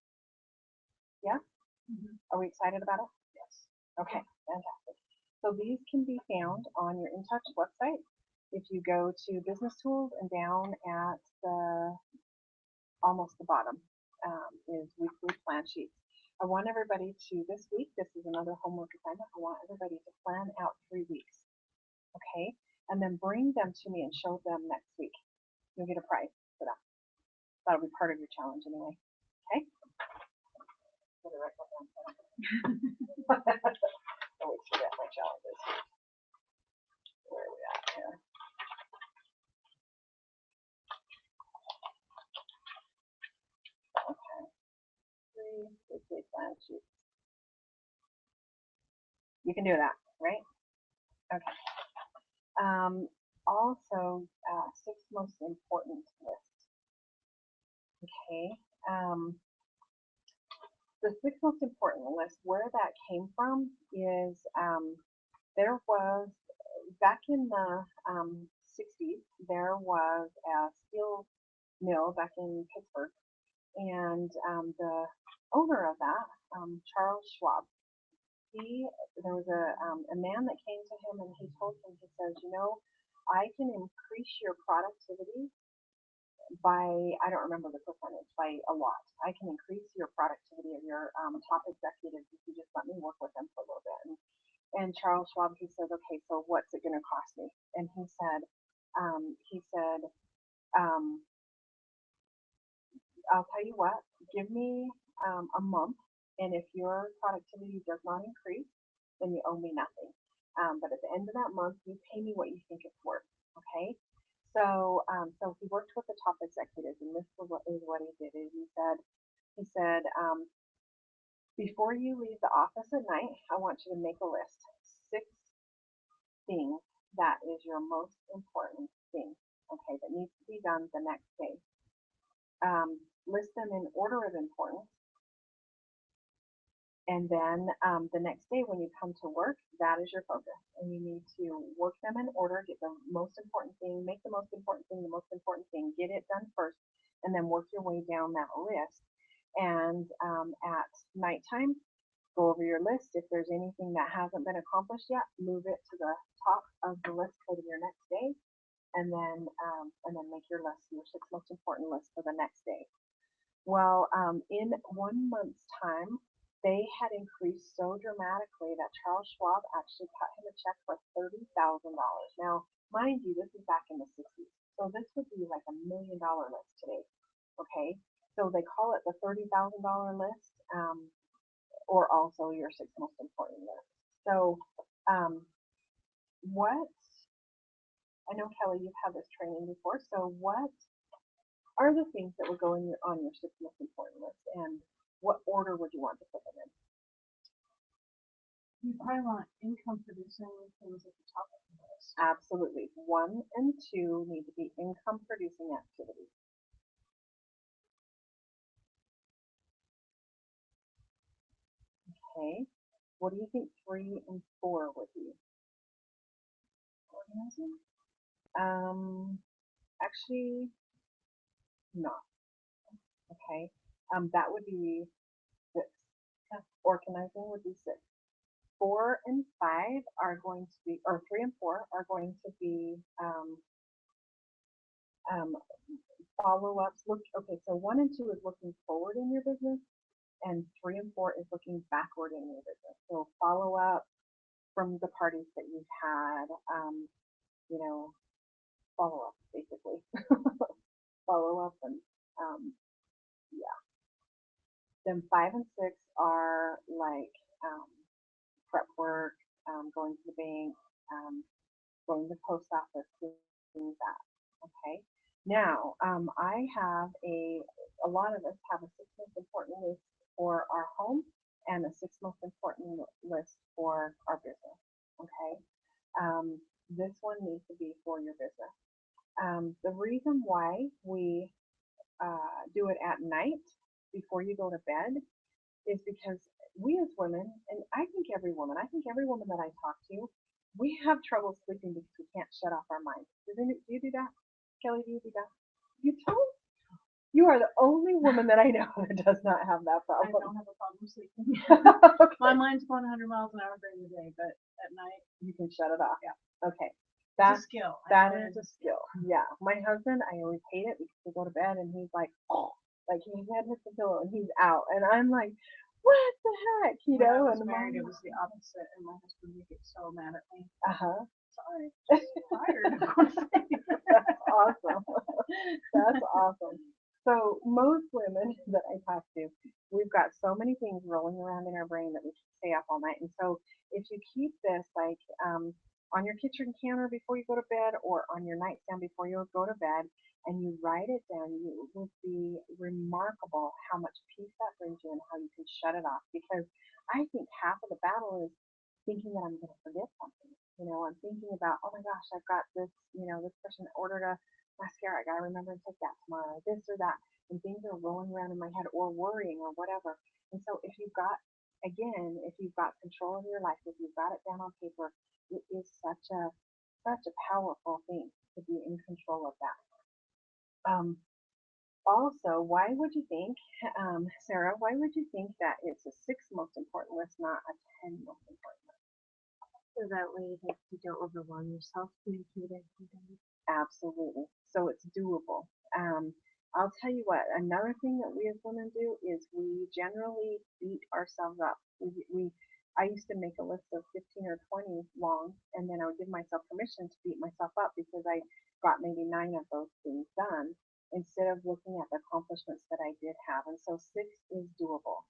A: Yeah?
B: Mm-hmm.
A: Are we excited about it?
B: Yes.
A: Okay, fantastic. So these can be found on your InTouch website. If you go to Business Tools and down at almost the bottom is weekly plan sheets. I want everybody to, this week, this is another homework assignment, I want everybody to plan out 3 weeks, okay? And then bring them to me and show them next week. You'll get a prize for that. That'll be part of your challenge anyway, okay? I always forget my challenges. Where are we at here? Okay. 3 weekly plan sheets. You can do that, right? Okay. Also, 6 most important list. Okay. The 6 most important list, where that came from is there was back in the 60s, there was a steel mill back in Pittsburgh, and the owner of that, Charles Schwab, he there was a man that came to him and he told him, he says, you know, I can increase your productivity by, I don't remember the percentage, by a lot. I can increase your productivity of your top executives if you just let me work with them for a little bit. And Charles Schwab, he said, okay, so what's it going to cost me? And he said, um, I'll tell you what, give me a month, and if your productivity does not increase, then you owe me nothing. But at the end of that month, you pay me what you think it's worth. Okay. So he worked with the top executives, and this is what he did. Is he said, before you leave the office at night, I want you to make a list. 6 things that is your most important thing. Okay, that needs to be done the next day. List them in order of importance, and then the next day when you come to work, that is your focus, and you need to work them in order, get the most important thing, make the most important thing the most important thing, get it done first, and then work your way down that list. And at nighttime, go over your list. If there's anything that hasn't been accomplished yet, move it to the top of the list for your next day, and then make your list, your 6 most important list for the next day. Well, in 1 month's time, they had increased so dramatically that Charles Schwab actually cut him a check for $30,000. Now, mind you, this is back in the 60s, so this would be like $1 million list today. Okay, so they call it the $30,000 list, or also your 6 most important list. So, what I know, Kelly, you've had this training before. So, what are the things that would go on your 6 most important list, and what order would you want to put them in?
B: You probably want income producing things at the top of the list.
A: Absolutely. 1 and 2 need to be income producing activities. Okay. What do you think 3 and 4 would be?
B: Organizing?
A: Actually, not. Okay. That would be 6. Organizing would be 6. 4 and 5 are going to be, or 3 and 4 are going to be follow-ups. Okay, so 1 and 2 is looking forward in your business, and 3 and 4 is looking backward in your business. So follow up from the parties that you've had, you know, follow up basically. Follow up and yeah. Then 5 and 6 are like prep work, going to the bank, going to the post office, doing that. Okay. Now, I have a lot of us have a 6 most important list for our home and a 6 most important list for our business. Okay. This one needs to be for your business. The reason why we do it at night before you go to bed is because we as women, and I think every woman that I talk to, we have trouble sleeping because we can't shut off our minds. Do you do that? Kelly, do you do that? You don't? You are the only woman that I know that does not have that
B: I
A: problem.
B: don't have a problem sleeping.
A: Okay.
B: My mind's going 100 miles an hour during the day, but at night,
A: You can shut it off.
B: Yeah.
A: Okay.
B: it's a
A: That's
B: skill.
A: that is a skill. Yeah. My husband, I always hate it because we go to bed and he's like, oh, like his head hits the pillow and he's out, and I'm like, what the heck, you
B: When I
A: know?
B: was
A: And
B: married, it was the opposite, and my husband would get so mad at me.
A: uh-huh.
B: Sorry, I'm tired. I'm going to sleep.
A: That's awesome. That's awesome. So most women that I talk to, we've got so many things rolling around in our brain that we can stay up all night. And so if you keep this like on your kitchen counter before you go to bed, or on your nightstand before you go to bed, and you write it down, you will be remarkable how much peace that brings you and how you can shut it off. Because I think half of the battle is thinking that I'm going to forget something. You know, I'm thinking about, oh my gosh, I've got this, you know, this person ordered a mascara. I got to remember to take that tomorrow, this or that. And things are rolling around in my head, or worrying, or whatever. And so if you've got again, if you've got control of your life, if you've got it down on paper, it is such a powerful thing to be in control of that. Also, why would you think, Sarah, why would you think that it's a six most important list, not a 10 most important list?
C: So that way that you don't overwhelm yourself making it every day.
A: Absolutely. So it's doable. Um, I'll tell you what, another thing that we as women do is we generally beat ourselves up. I used to make a list of 15 or 20 long, and then I would give myself permission to beat myself up because I got maybe 9 of those things done instead of looking at the accomplishments that I did have. And so six is doable.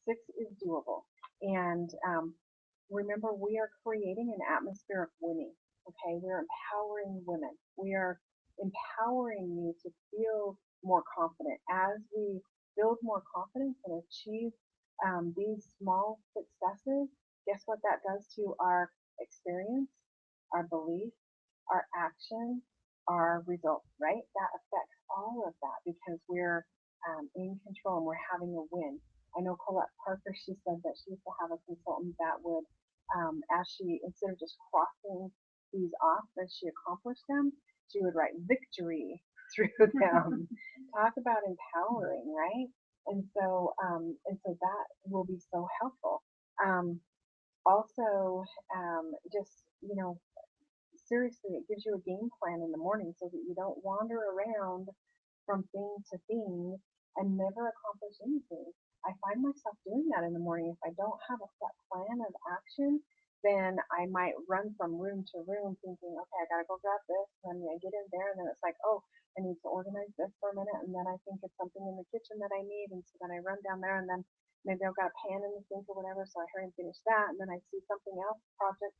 A: Six is doable. And remember, we are creating an atmosphere of winning. Okay, we're empowering women. We are empowering you to feel more confident. As we build more confidence and achieve these small successes, guess what that does to our experience, our belief, our action, our results, right? That affects all of that because we're in control and we're having a win. I know Colette Parker, she said that she used to have a consultant that would, as she, instead of just crossing these off as she accomplished them, she would write victory through them. Talk about empowering, right? And so that will be so helpful. Um, Also, just, seriously, it gives you a game plan in the morning so that you don't wander around from thing to thing and never accomplish anything. I find myself doing that in the morning. If I don't have a set plan of action, then I might run from room to room thinking, okay, I gotta go grab this. And then I get in there and then it's like, oh, I need to organize this for a minute. And then I think it's something in the kitchen that I need. And so then I run down there and then maybe I've got a pan in the sink or whatever. So I hurry and finish that. And then I see something else, project,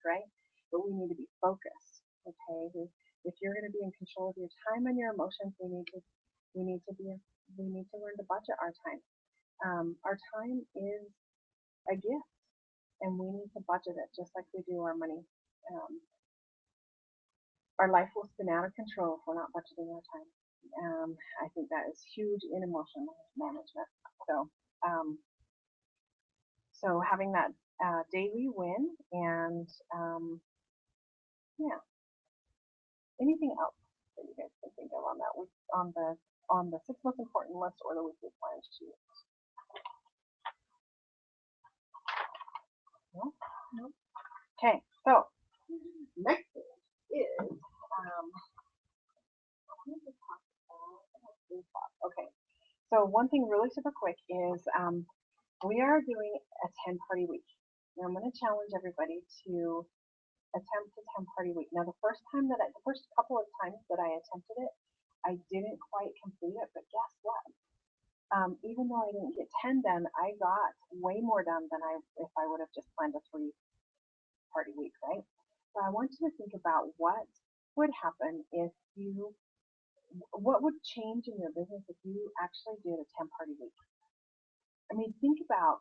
A: right? But we need to be focused. Okay. If you're going to be in control of your time and your emotions, we need to be we need to learn to budget our time. Our time is a gift, and we need to budget it just like we do our money. Um, our life will spin out of control if we're not budgeting our time. I think that is huge in emotional management. So, um, so having that daily win, and yeah, anything else that you guys can think of on that week on the six most important list or the weekly plan sheet? No? No? Okay, so next thing is okay. So one thing really super quick is we are doing a 10 party week. Now I'm going to challenge everybody to attempt a 10 party week. Now the first couple of times that I attempted it, I didn't quite complete it, but guess what? Even though I didn't get 10 done, I got way more done than if I would have just planned a 3 party week, right? So I want you to think about what would happen if what would change in your business if you actually did a 10 party week? I mean, think about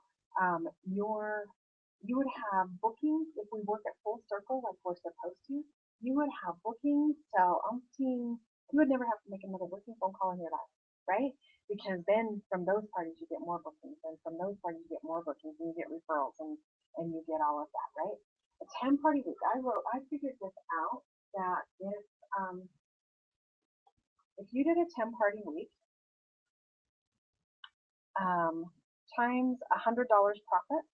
A: you would have bookings if we work at full circle like we're supposed to. You would have bookings till umpteen. You would never have to make another booking phone call in your life, right? Because then from those parties you get more bookings, and from those parties you get more bookings, and you get referrals, and you get all of that, right? A 10 party week. I figured this out that if you did a 10 party week times $100 profit,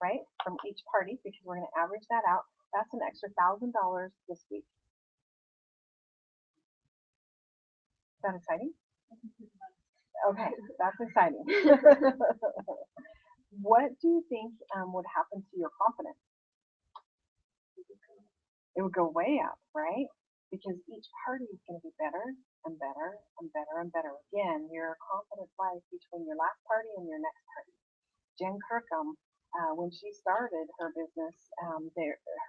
A: right, from each party, because we're going to average that out, that's an extra $1,000 this week. Is that exciting? Okay, that's exciting. What do you think would happen to your confidence? It would go way up, right? Because each party is going to be better and better and better and better. Again, your confidence lies between your last party and your next party. Jen Kirkham, when she started her business,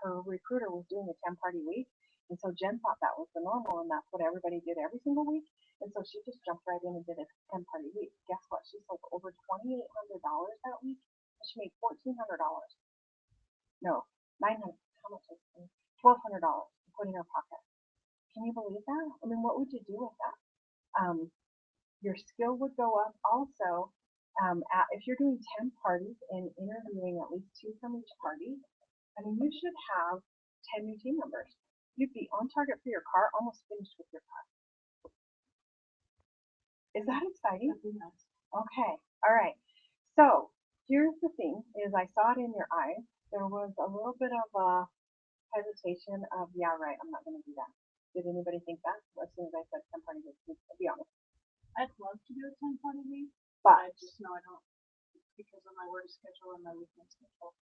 A: her recruiter was doing a 10 party week. And so Jen thought that was the normal, and that's what everybody did every single week. And so she just jumped right in and did a 10 party week. Guess what? She sold over $2,800 that week. And she made $1,400. No, 900. How much is it? $1,200 to put in her pocket. Can you believe that? I mean, what would you do with that? Your skill would go up. Also, If you're doing 10 parties and interviewing at least 2 from each party, I mean, you should have 10 new team members. You'd be on target for your car, almost finished with your car. Is that exciting?
B: That'd be nice.
A: Okay, all right. So here's the thing: is I saw it in your eyes. There was a little bit of a hesitation of, yeah, right, I'm not going to do that. Did anybody think that as soon as I said 10 party week? To be honest,
B: I'd love to do a 10-party week,
A: but
B: I just know I don't, because of my work schedule and my weekend schedule,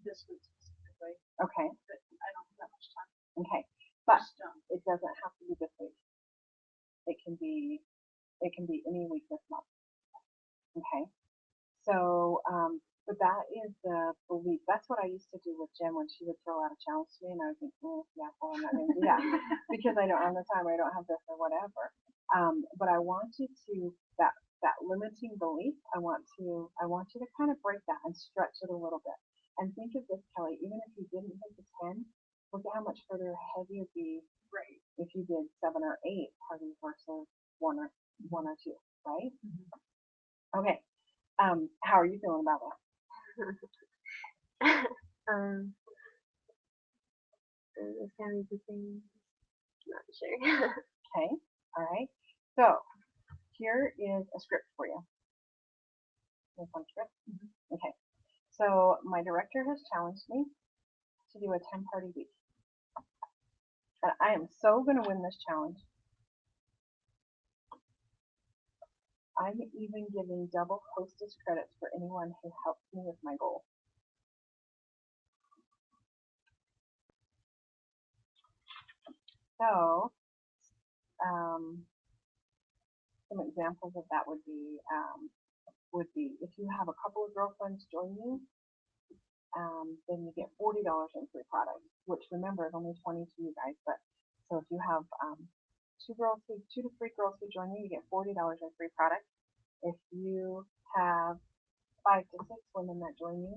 B: this week specifically,
A: okay,
B: but I don't have that much time.
A: okay, but
B: Just don't.
A: it doesn't have to be this week. It can be any week this month. Okay. So, but that is the belief. That's what I used to do with Jen when she would throw out a challenge to me, and I would think, yeah, well, I'm not going to do that because I don't have the time, or I don't have this, or whatever. But I want you to that limiting belief. I want you to kind of break that and stretch it a little bit. And think of this, Kelly. Even if you didn't hit the 10, look at how much further ahead you'd be
B: Right.
A: if you did 7 or 8 parties versus one or two, right?
B: Mhm.
A: Okay. How are you feeling about that?
C: It's kind of the same. Not sure.
A: Okay. All right. So here is a script for you. Here's one script. Okay. So my director has challenged me to do a 10 party week. And I am so going to win this challenge. I'm even giving double hostess credits for anyone who helps me with my goal. So, some examples of that would be if you have a couple of girlfriends join you, then you get $40 in free products. Which remember is only 20 to you guys, but so if you have 2 to 3 girls who join you, you get $40 in free products. If you have 5 to 6 women that join you,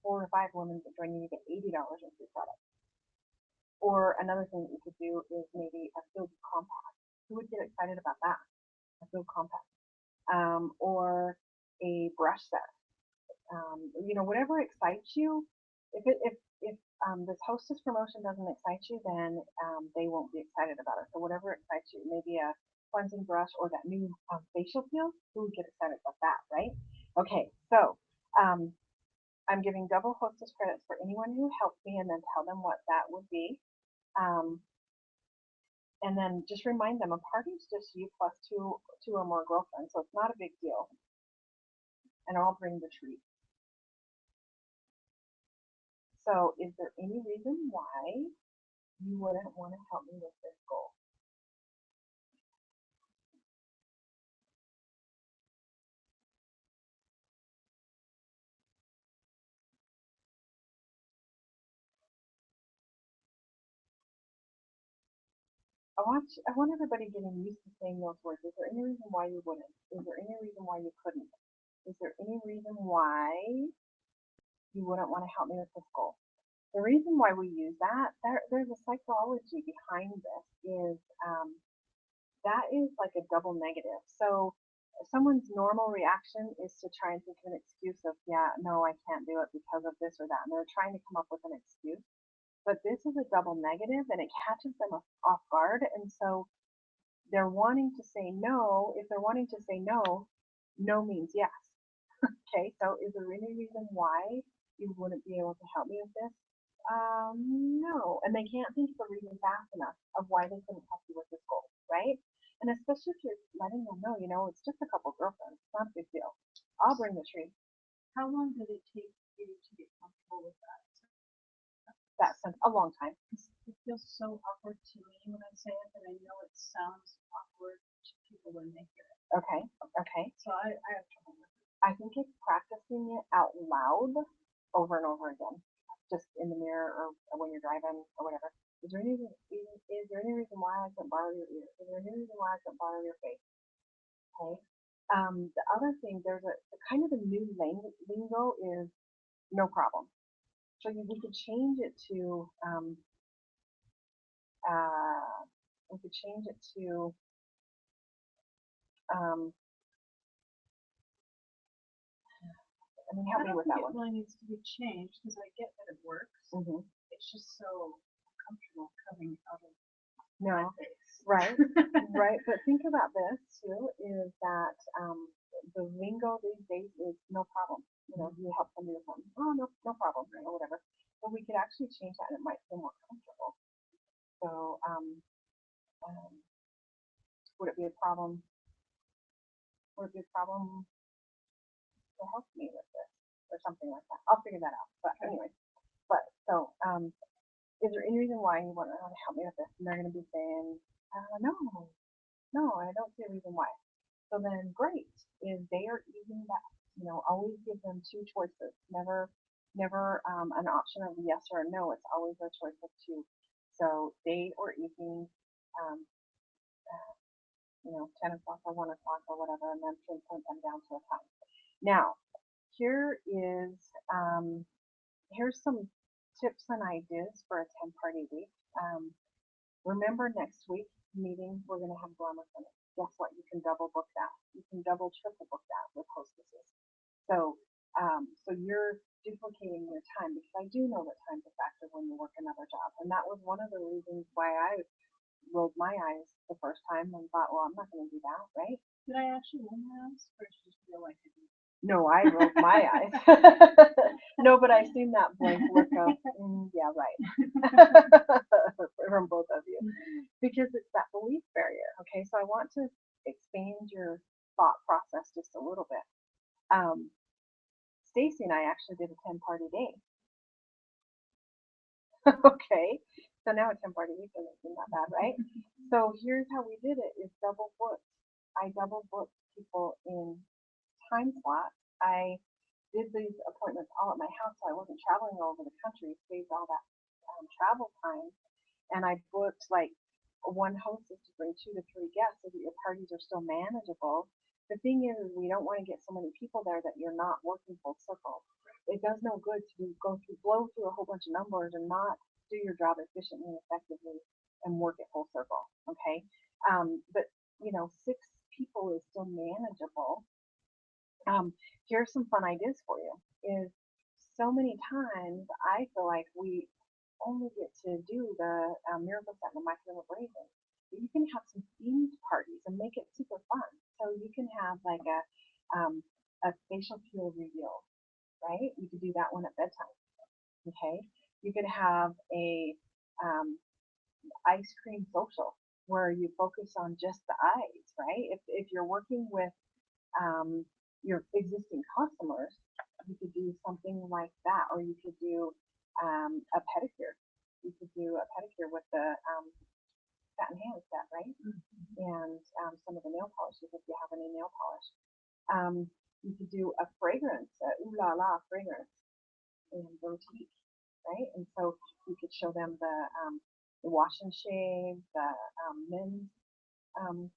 A: 4 to 5 women that join you, you get $80 in free products. Or another thing that you could do is maybe a field compact. Who would get excited about that? A field compact. Or a brush set. Whatever excites you. If this hostess promotion doesn't excite you, then they won't be excited about it. So whatever excites you, maybe a cleansing brush or that new facial peel. Who would get excited about that, right? Okay, so I'm giving double hostess credits for anyone who helped me, and then tell them what that would be. And then just remind them a party is just you plus two or more girlfriends, so it's not a big deal. And I'll bring the treat. So is there any reason why you wouldn't want to help me with this goal? I want everybody getting used to saying those words. Is there any reason why you wouldn't? Is there any reason why you couldn't? Is there any reason why you wouldn't want to help me with this goal? The reason why we use that, there's a psychology behind this, is that is like a double negative. So someone's normal reaction is to try and think of an excuse of, yeah, no, I can't do it because of this or that. And they're trying to come up with an excuse. But this is a double negative and it catches them off guard. And so they're wanting to say no. If they're wanting to say no, no means yes. Okay, so is there any reason why you wouldn't be able to help me with this? No. And they can't think of a reason fast enough of why they couldn't help you with this goal, right? And especially if you're letting them know, it's just a couple girlfriends. It's not a big deal. I'll bring the tree.
B: How long did it take you to get comfortable with that?
A: That's a long time.
B: It feels so awkward to me when I say it, and I know it sounds awkward to people when they hear it.
A: Okay, okay.
B: So I have trouble with it.
A: I think it's practicing it out loud over and over again, just in the mirror or when you're driving or whatever. Is there any reason why I couldn't borrow your ear? Is there any reason why I couldn't borrow your face? Okay. The other thing, there's a kind of a new lingo is no problem. So we could change it to um, I mean,
B: I
A: help me
B: don't
A: with
B: think
A: that
B: it
A: one.
B: really needs to be changed, because I get that it works.
A: Mm-hmm.
B: It's just so comfortable coming out of
A: No,
B: my face.
A: right, right. But think about this too: is that the lingo these days is no problem. You know, you help somebody with something, oh no, no problem, or whatever. But we could actually change that, and it might feel more comfortable. So, um, would it be a problem? Would it be a problem to help me with this, or something like that? I'll figure that out. But anyway, but so, is there any reason why you want to help me with this? And they're going to be saying, no, no, I don't see a reason why. So then great is they are easing that, you know, always give them two choices. Never an option of yes or a no. It's always a choice of two. So day or evening, um, uh, you know, 10 o'clock or 1 o'clock or whatever, and then pinpoint them down to a time. Now, here is, here's some tips and ideas for a 10 party week. Remember next week meeting, we're going to have Glamour Clinic. Guess what? You can double book that. You can double, triple book that with hostesses. So, so you're duplicating your time, because I do know that time's a factor when you work another job. And that was one of the reasons why I rolled my eyes the first time and thought, well, I'm not going to do that, right?
B: Did I actually win my eyes, or did you just feel like I did?
A: No, I rolled my eyes. No, but I've seen that blank look of, yeah, right. From both of you. Because it's that belief barrier. Okay, so I want to expand your thought process just a little bit. Stacy and I actually did a 10 party day. Okay, so now a 10 party week doesn't seem that bad, right? So here's how we did it: is double booked. I double booked people in time slots. I did these appointments all at my house, so I wasn't traveling all over the country, saved all that travel time. And I booked like one hostess to bring 2 to 3 guests so that your parties are still manageable. The thing is we don't want to get so many people there that you're not working full circle. It does no good to blow through a whole bunch of numbers and not do your job efficiently and effectively and work it full circle. Okay, but you know, 6 people is still manageable. Here's some fun ideas for you. Is so many times I feel like we only get to do the miracle set and the micro brazen. But you can have some themed parties and make it super fun. So you can have like a facial peel reveal, right? You could do that one at bedtime. Okay. You could have a um, ice cream social where you focus on just the eyes, right? If you're working with um, your existing customers, you could do something like that, or you could do a pedicure. You could do a pedicure with the satin hand set, right? And some of the nail polishes if you have any nail polish. You could do a fragrance, ooh la la fragrance in boutique, right? And so you could show them the wash and shave, the men's um,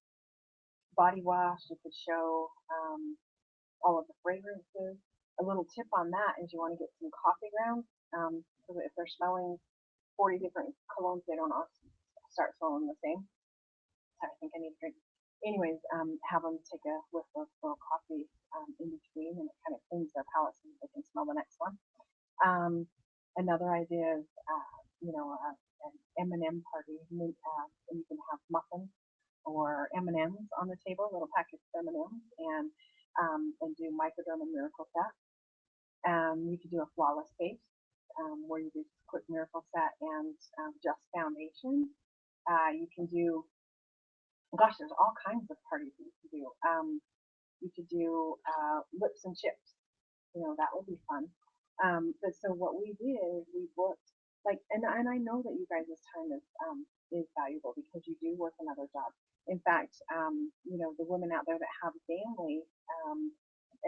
A: body wash. You could show all of the fragrances. A little tip on that is you want to get some coffee grounds, so that if they're smelling 40 different colognes, they don't all start smelling the same. Sorry, I think I need a drink. Anyways, have them take a whiff of little coffee in between, and it kind of cleans their palate so they can smell the next one. Another idea is, you know, an M&M party, and you can have muffins or M&Ms on the table, little packets of M&Ms, and do microderma miracle set. You could do a flawless face, where you do quick miracle set and just foundation. You can do, gosh, there's all kinds of parties that you can do. You could do lips and chips. You know, that would be fun. But so what we did is we booked like, and I know that you guys' time is valuable because you do work another job. In fact, you know, the women out there that have a family,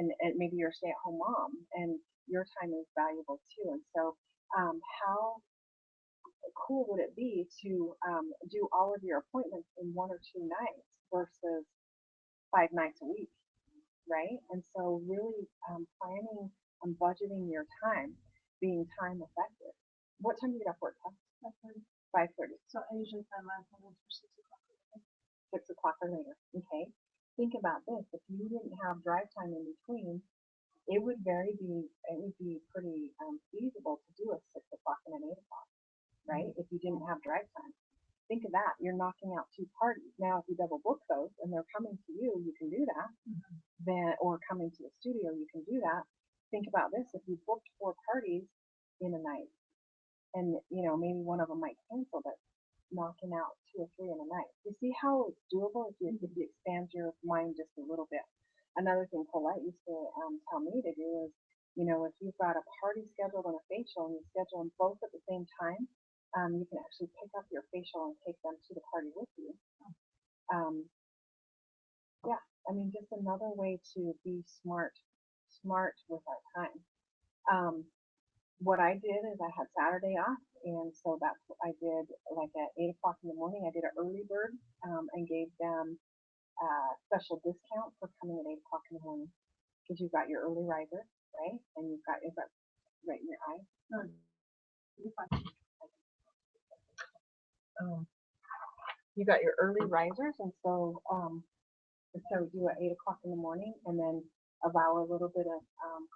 A: and maybe you're a stay-at-home mom, and your time is valuable too. And so, how cool would it be to do all of your appointments in 1 or 2 nights versus 5 nights a week, right? And so really planning and budgeting your time, being time effective. What time do you get off work? 5:30.
B: So I usually find my appointments for 6 o'clock.
A: 6 o'clock or later. Okay. Think about this. If you didn't have drive time in between, it would be pretty feasible to do a 6 o'clock and an 8 o'clock, right? If you didn't have drive time. Think of that. You're knocking out two parties. Now, if you double book those and they're coming to you, you can do that. Then, or coming to the studio, you can do that. Think about this. If you booked 4 parties in a night, and maybe one of them might cancel, but knocking out 2 or 3 in a night. You see how it's doable if you expand your mind just a little bit. Another thing Colette used to tell me to do is, if you've got a party scheduled and a facial and you schedule them both at the same time, you can actually pick up your facial and take them to the party with you. Yeah, I mean, just another way to be smart with our time. What I did is I had Saturday off, and so that's what I did. Like at 8 o'clock in the morning, I did an early bird and gave them a special discount for coming at 8 o'clock in the morning because you've got your early riser, right? And you've got right in your eye. You got your early risers, and so do at 8 o'clock in the morning, and then allow a little bit of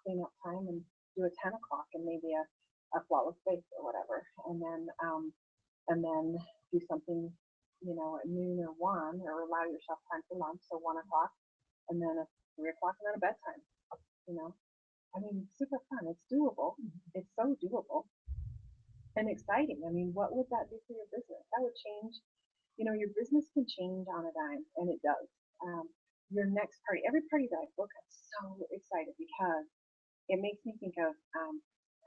A: cleanup time, and do a 10 o'clock, and maybe a flawless face or whatever, and then do something, at noon or 1, or allow yourself time for lunch, so 1 o'clock, and then a 3 o'clock, and then a bedtime. I mean, super fun. It's doable. It's so doable and exciting. I mean, what would that do for your business? That would change. Your business can change on a dime, and it does. Your next party, every party that I book, I'm so excited because it makes me think of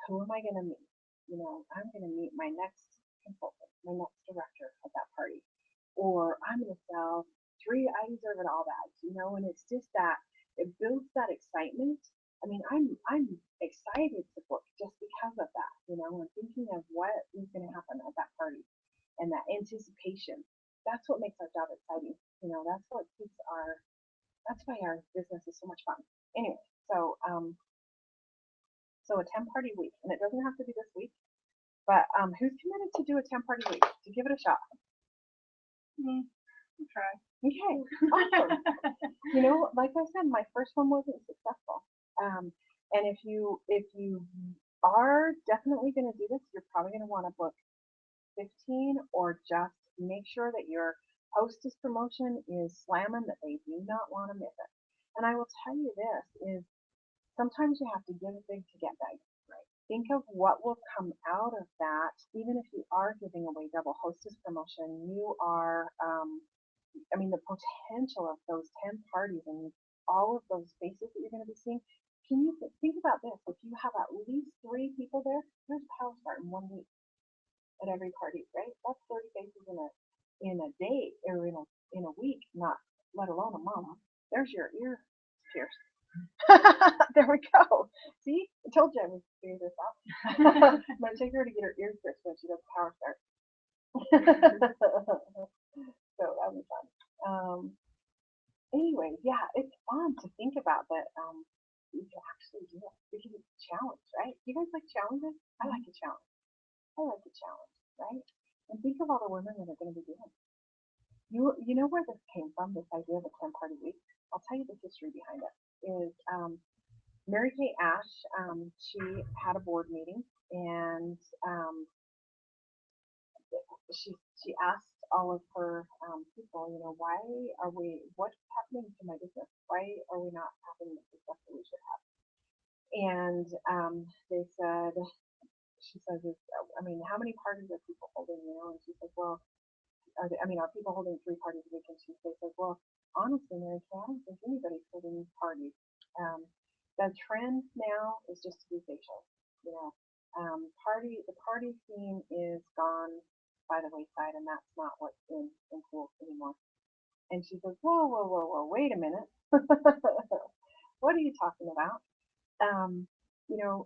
A: who am I going to meet? I'm going to meet my next consultant, my next director at that party, or I'm going to sell 3 I deserve it all bags, and it's just that it builds that excitement. I mean, I'm excited to book just because of that. I'm thinking of what is going to happen at that party and that anticipation. That's what makes our job exciting. That's why our business is so much fun. Anyway, so a 10 party week, and it doesn't have to be this week, but who's committed to do a 10 party week, to give it a shot?
B: Me. I'll try.
A: Okay, awesome. Like I said, my first one wasn't successful. And if you are definitely going to do this, you're probably going to want to book 15, or just make sure that your hostess promotion is slamming, that they do not want to miss it. And I will tell you this is sometimes you have to give big to get big. Right. Think of what will come out of that. Even if you are giving away double hostess promotion, you are, the potential of those 10 parties and all of those faces that you're going to be seeing. Can you think about this? If you have at least 3 people there, there's a power start in 1 week at every party, right? That's 30 faces in a day, or in a week, not let alone a month. There's your ear pierced. There we go. See, I told you I was figuring this out. I'm gonna take her to get her ears pierced when she does power start. So that'll be fun. Anyway, yeah, it's fun to think about that. You can actually do it because it's a challenge, right? You guys like challenges? I like a challenge. Right? And think of all the women that are going to be doing it. You know where this came from, this idea of a 10 party week? I'll tell you the history behind it. Is Mary Kay Ash, she had a board meeting, and she asked all of her people, what's happening to my business? Why are we not having the success that we should have? And she says, how many parties are people holding? And she says, well, are people holding 3 parties a week? And she says, well, honestly, Mary Kay, I don't think anybody's holding parties. The trend now is just to do facials. The party scene is gone by the wayside, and that's not what's in schools anymore. And she says, whoa, wait a minute. What are you talking about?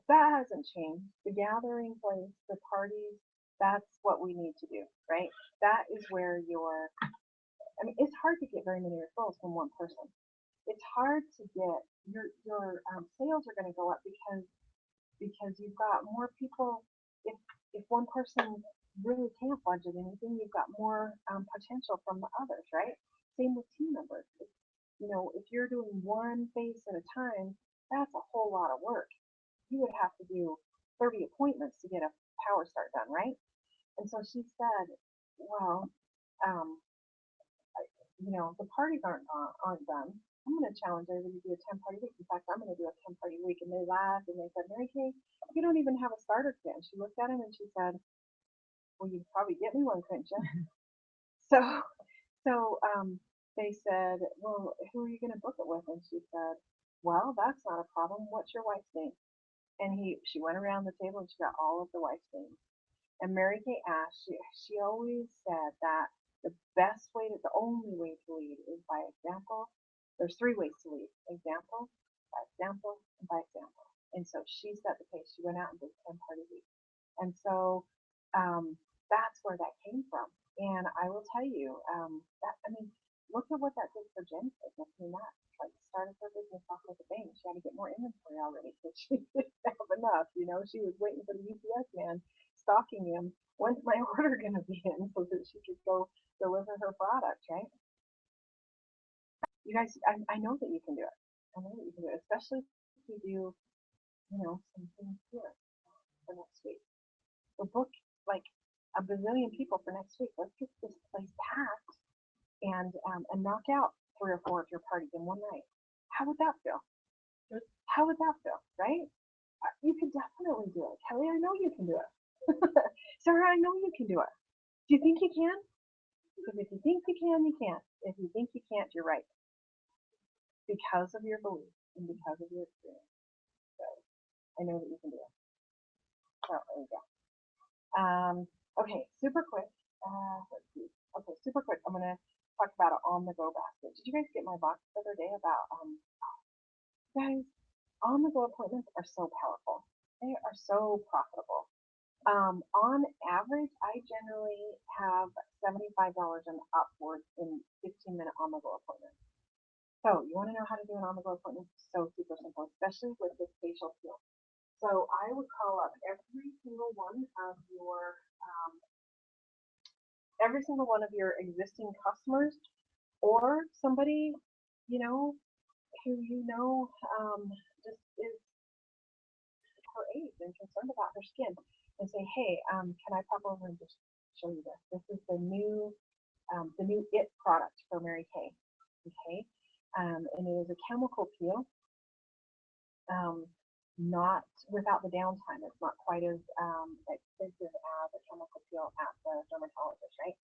A: That hasn't changed. The gathering place, the parties, that's what we need to do, right? That is where it's hard to get very many referrals from one person. It's hard to get your sales are going to go up because you've got more people. If one person really can't budget anything, you've got more potential from the others, right? Same with team members. If you're doing one face at a time, That's a whole lot of work. You would have to do 30 appointments to get a power start done, right? And so she said, well, um, the parties aren't done. I'm going to challenge everybody to do a 10 party week. In fact, I'm going to do a 10 party week. And they laughed and they said, Mary Kay, you don't even have a starter kit. And she looked at him and she said, well, you'd probably get me one, couldn't you? So, so they said, well, who are you going to book it with? And she said, well, that's not a problem. What's your wife's name? And she went around the table and she got all of the wife's names. And Mary Kay asked, she always said that the only way to lead is by example. There's three ways to lead: example, by example, and by example. And so she set the pace. She went out and did 10 party week. And so that's where that came from. And I will tell you, look at what that did for Jen's business. I mean, that like started her business off with a bang. She had to get more inventory already because she didn't have enough. She was waiting for the UPS man stalking him. When's my order going to be in so that she could go deliver her product, right? You guys, I know that you can do it. I know that you can do it, especially if you do, some things here for next week. We'll book like a bazillion people for next week. Let's get this place packed and knock out 3 or 4 of your parties in one night. How would that feel? How would that feel, right? You could definitely do it. Kelly, I know you can do it. Sarah, I know you can do it. Do you think you can? Because if you think you can, you can. If you think you can't, you're right. Because of your belief and because of your experience. So I know that you can do it. So there you go. Okay, super quick. Let's see. Okay, super quick. I'm gonna talk about an on-the-go basket. Did you guys get my box the other day about guys? On-the-go appointments are so powerful. They are so profitable. On average, I generally have $75 and upwards in 15-minute on-the-go appointments. So you want to know how to do an on-the-go appointment? So super simple, especially with this facial peel. So I would call up every single one of your existing customers, or somebody who just is her age and concerned about her skin, and say, hey, can I pop over and just show you this? This is the new it product for Mary Kay. Okay, and it is a chemical peel. Not without the downtime. It's not quite as expensive as a chemical peel at the dermatologist, right?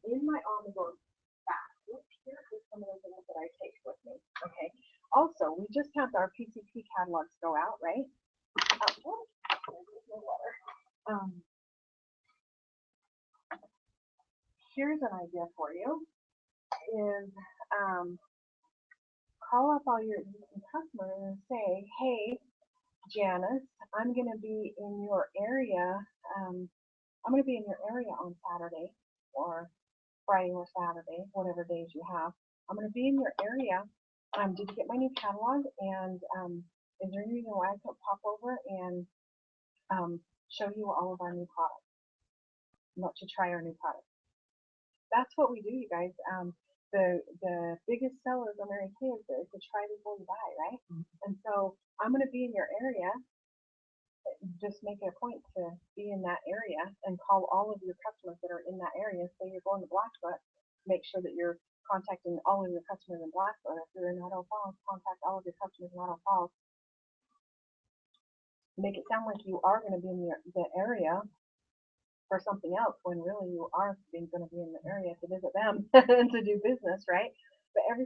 A: In my on-the-go basket, here is some of the things that I take with me. Okay. Also, we just had our PCP catalogs go out, right? Here's an idea for you: is call up all your existing customers and say, hey, Janice, I'm going to be in your area. I'm going to be in your area on Saturday or Friday or Saturday, whatever days you have. I'm going to be in your area. Did you get my new catalog? And is there any reason why I could pop over and show you all of our new products? Let you try our new products. That's what we do, you guys. The biggest sellers on Mary Kay is to try before you buy, right? Mm-hmm. And so I'm going to be in your area. Just make it a point to be in that area and call all of your customers that are in that area. Say you're going to Blackfoot, make sure that you're contacting all of your customers in Blackfoot. If you're in Idaho Falls, contact all of your customers in Idaho Falls. Make it sound like you are going to be in the area for something else when really you are going to be in the area to visit them and to do business, right? But I'm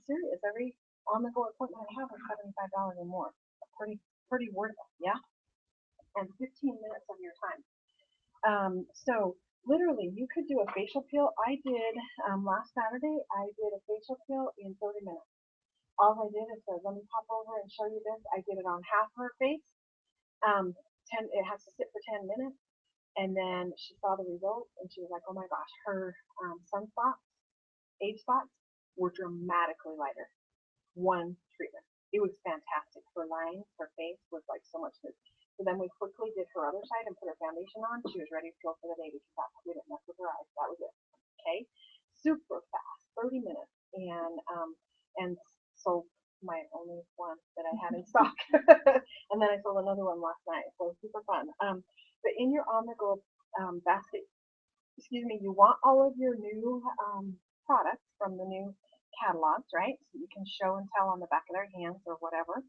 A: serious, every on-the-go appointment I have is $75 or more. Pretty worth it, yeah? And 15 minutes of your time. So literally, you could do a facial peel. I did last Saturday. I did a facial peel in 30 minutes. All I did is said, let me pop over and show you this. I did it on half of her face. It has to sit for 10 minutes. And then she saw the results, and she was like, oh my gosh, her sunspots, age spots, were dramatically lighter. One treatment. It was fantastic. Her lines, her face was like so much smooth. So then we quickly did her other side and put her foundation on. She was ready to go for the day because we didn't mess with her eyes. That was it. Okay, super fast, 30 minutes, and so my only one that I had in stock. And then I sold another one last night, so super fun. But in your on-the-go basket, excuse me, you want all of your new products from the new catalogs, right? So you can show and tell on the back of their hands or whatever.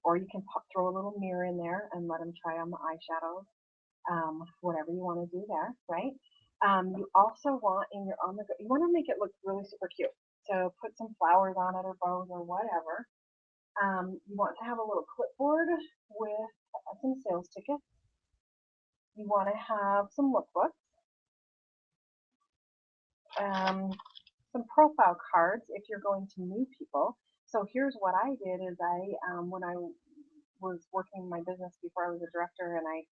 A: Or you can throw a little mirror in there and let them try on the eyeshadows, whatever you want to do there, right? You also want in your on the go, you want to make it look really super cute. So put some flowers on it or bows or whatever. You want to have a little clipboard with some sales tickets. You want to have some lookbooks, some profile cards if you're going to new people. So here's what I did is when I was working my business before I was a director, and I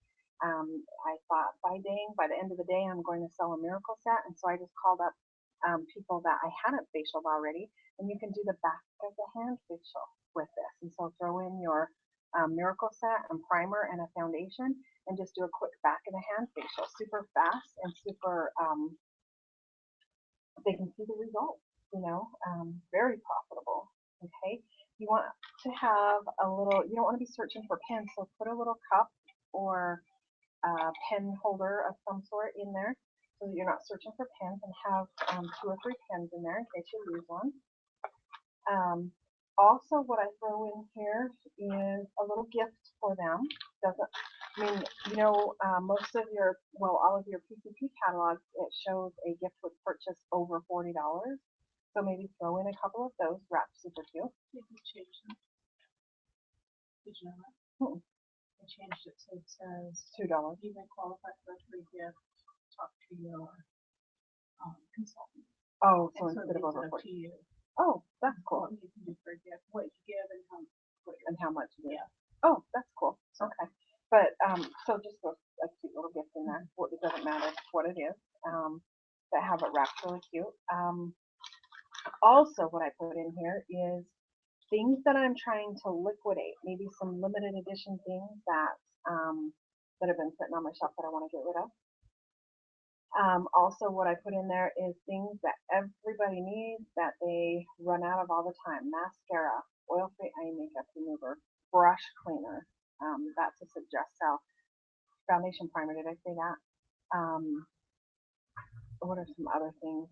A: thought by the end of the day, I'm going to sell a miracle set, and so I just called up people that I hadn't facialed already, and you can do the back of the hand facial with this, and so throw in your miracle set and primer and a foundation, and just do a quick back of the hand facial, super fast and super. They can see the results, very profitable. Okay, you want to have a little, you don't want to be searching for pens, so put a little cup or pen holder of some sort in there so that you're not searching for pens, and have 2 or 3 pens in there in case you lose one. Also, what I throw in here is a little gift for them. Doesn't, I mean, most of all of your PCP catalogs, it shows a gift with purchase over $40. So maybe throw in a couple of those wrapped super cute.
B: Did you change them? Did you know that? I changed it so it says
A: $2.
B: you may qualify for a free gift. Talk to your consultant.
A: Oh, so
B: And
A: instead of over
B: up
A: 40.
B: to you.
A: Oh, that's cool.
B: What you can do for a gift, what you give, and
A: how much it is.
B: Yeah.
A: Oh, that's cool. Okay. But so just a cute little gift in there. It doesn't matter what it is. That have it wrapped really cute. Also, what I put in here is things that I'm trying to liquidate. Maybe some limited edition things that have been sitting on my shelf that I want to get rid of. Also, what I put in there is things that everybody needs that they run out of all the time. Mascara, oil-free eye makeup remover, brush cleaner. That's a suggest sell. Foundation primer, did I say that? What are some other things?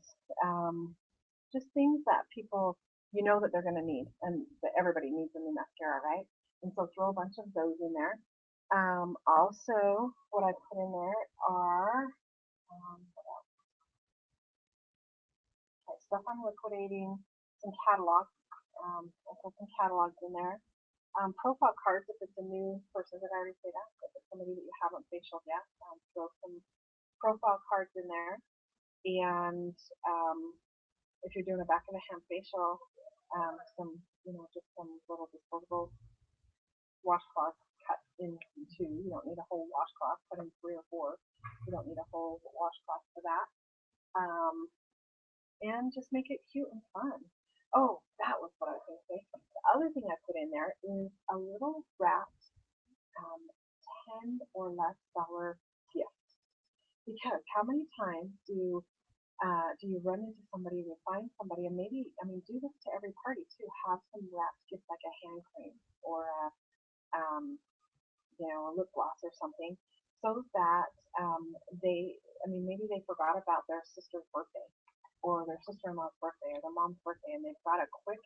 A: Just things that people, that they're going to need, and that everybody needs a new mascara, right? And so throw a bunch of those in there. Also, what I put in there are stuff I'm liquidating, some catalogs. I put some catalogs in there. Profile cards if it's a new person. Did I already say that? If it's somebody that you haven't facialed yet, throw some profile cards in there. And if you're doing a back of the hand facial, just some little disposable washcloths cut in 2. You don't need a whole washcloth. Cut in 3 or 4. You don't need a whole washcloth for that. And just make it cute and fun. Oh, that was what I was going to say. The other thing I put in there is a little wrapped $10 or less gift. Because how many times do you run into somebody, you find somebody, and maybe, do this to every party too, have some wrapped gift like a hand cream or a lip gloss or something, so that maybe they forgot about their sister's birthday or their sister-in-law's birthday or their mom's birthday, and they've got a quick,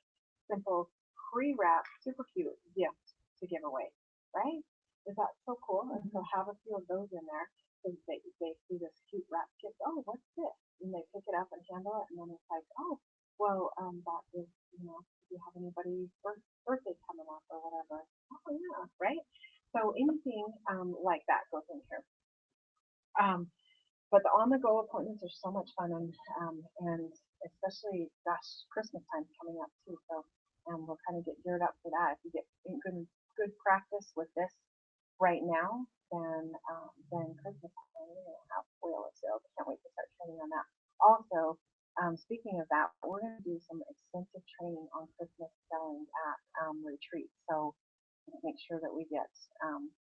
A: simple, pre-wrapped, super cute gift to give away, right? Is that so cool? And so have a few of those in there, so they see this cute wrapped gift. Oh, what's this? And they pick it up and handle it, and then it's like, oh, well, that is, if you have anybody's birthday coming up or whatever. Oh yeah, right? So anything like that goes in here. But the on-the-go appointments are so much fun, and especially, Christmas time's coming up too. So we'll kind of get geared up for that. If you get good practice with this right now, then Christmas time we're gonna have whale of sales. I can't wait to start training on that. Also, speaking of that, we're going to do some extensive training on Christmas selling at retreat. So make sure that we get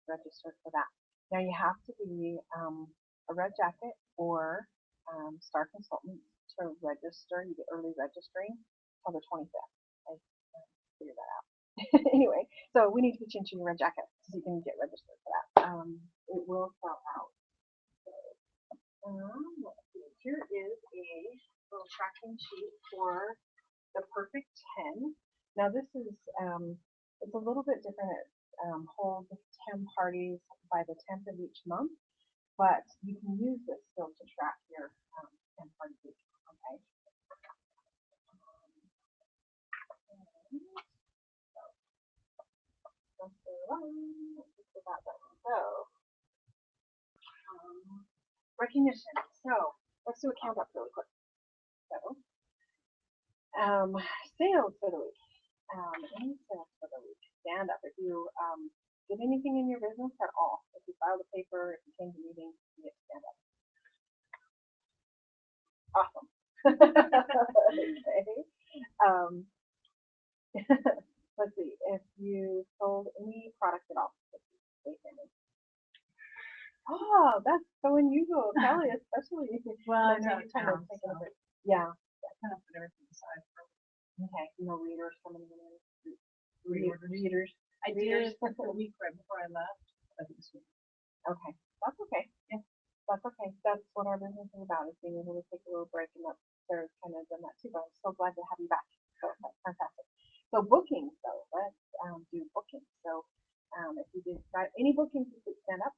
A: registered for that. Now you have to be a red jacket or star consultant to register. You get early registering till the 25th. Okay? figure that out. Anyway, so we need to put you into your red jacket so you can get registered for that. It will sell out. Let's see. Here is a little tracking sheet for the perfect 10. Now this is it's a little bit different. It holds 10 parties by the 10th of each month, but you can use this still to track your 10 party week. Okay. So, recognition. So let's do a count up really quick. So, sales for the week. Any sales for the week. Stand up if you did anything in your business at all. If you filed a paper, if you came to meetings, you get to stand up. Awesome. Okay. Let's see. If you sold any product at all. Oh, that's so unusual, Kelly, especially.
B: Well,
A: I know you're kind of thinking of it. Yeah.
B: Kind of put everything aside for
A: Okay. No readers coming in.
B: readers. I did the week right before I left. I think this week.
A: Okay. That's okay.
B: Yeah.
A: That's okay. That's what our business is about, is being able to take a little break, and that's Sarah's kind of done that too, but I'm so glad to have you back. So that's fantastic. So bookings though, let's do bookings. So if you did any bookings, you could stand up.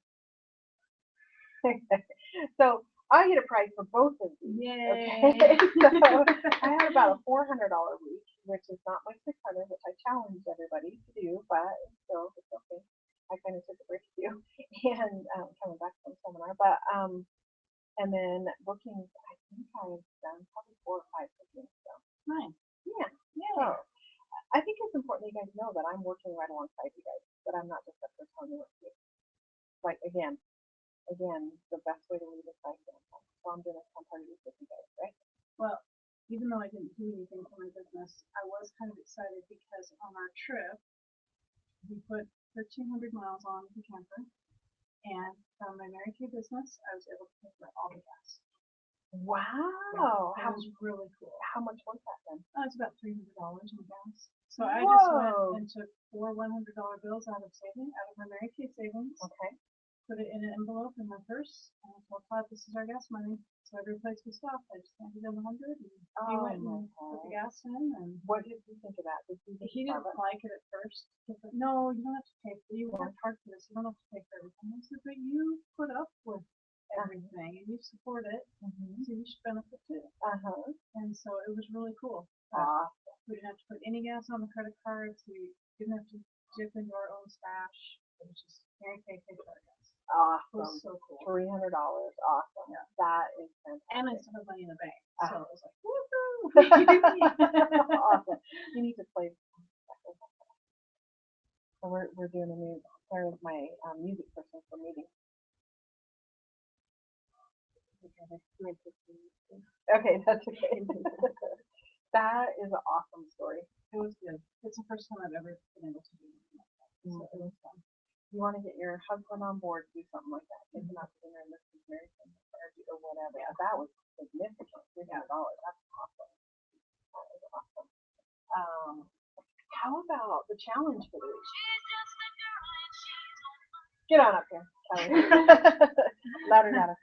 A: So I get a price for both of these.
B: Yay!
A: Okay. So I had about a $400 week, which is not my 600, which I challenged everybody to do, but still, it's okay. I kind of took a break too, and coming back from seminar. But and then bookings, I think I've done probably 4 or 5 bookings. So
B: Nice.
A: yeah.
B: Yay.
A: So I think it's important you guys know that I'm working right alongside you guys, that I'm not just up there telling you what to do. Like again, the best way to lead is by example. So I'm doing a fun party with you guys, right?
B: Well, even though I didn't do anything for my business, I was kind of excited because on our trip, we put 1,300 miles on the camper, and from my Mary Kay business, I was able to pay for all the gas.
A: Wow.
B: That was really cool.
A: How much was that then?
B: It's about $300 in gas. So I just went
A: Whoa.
B: and took 4 $100 bills out of my Mary Kay savings,
A: Okay.
B: put it in an envelope in my purse, and I told Todd, this is our gas money. So every place we stopped, I just handed him 100, and he went and put the gas in. And
A: what did you think of that? Did you
B: he didn't like it at first. He said, no, you don't have to pay for it. You worked hard for this. You don't have to pay for everything. I said, but you put up with everything, and you support it, so you should benefit too. And so it was really cool. We didn't have to put any gas on the credit cards. We didn't have to dip into our own stash. It was just Mary Kay paid for our gas.
A: Awesome.
B: It was so cool.
A: $300. Awesome.
B: Yeah.
A: That is fantastic.
B: And I still have money in the bank. So it was like,
A: woohoo! Awesome. You need to play. So we're doing a new, Sarah's my music person for meetings. Okay, that's okay. That is an awesome story.
B: it was good. It's the first time I've ever been able to do something like that. So it was fun.
A: You want to get your husband on board, do something like that. Take him out to dinner and listen to Mary Kay or whatever. Yeah. That was significant. $300. That's awesome. That is awesome. How about the challenge for the week? Get on up here, Kelly. Louder, louder.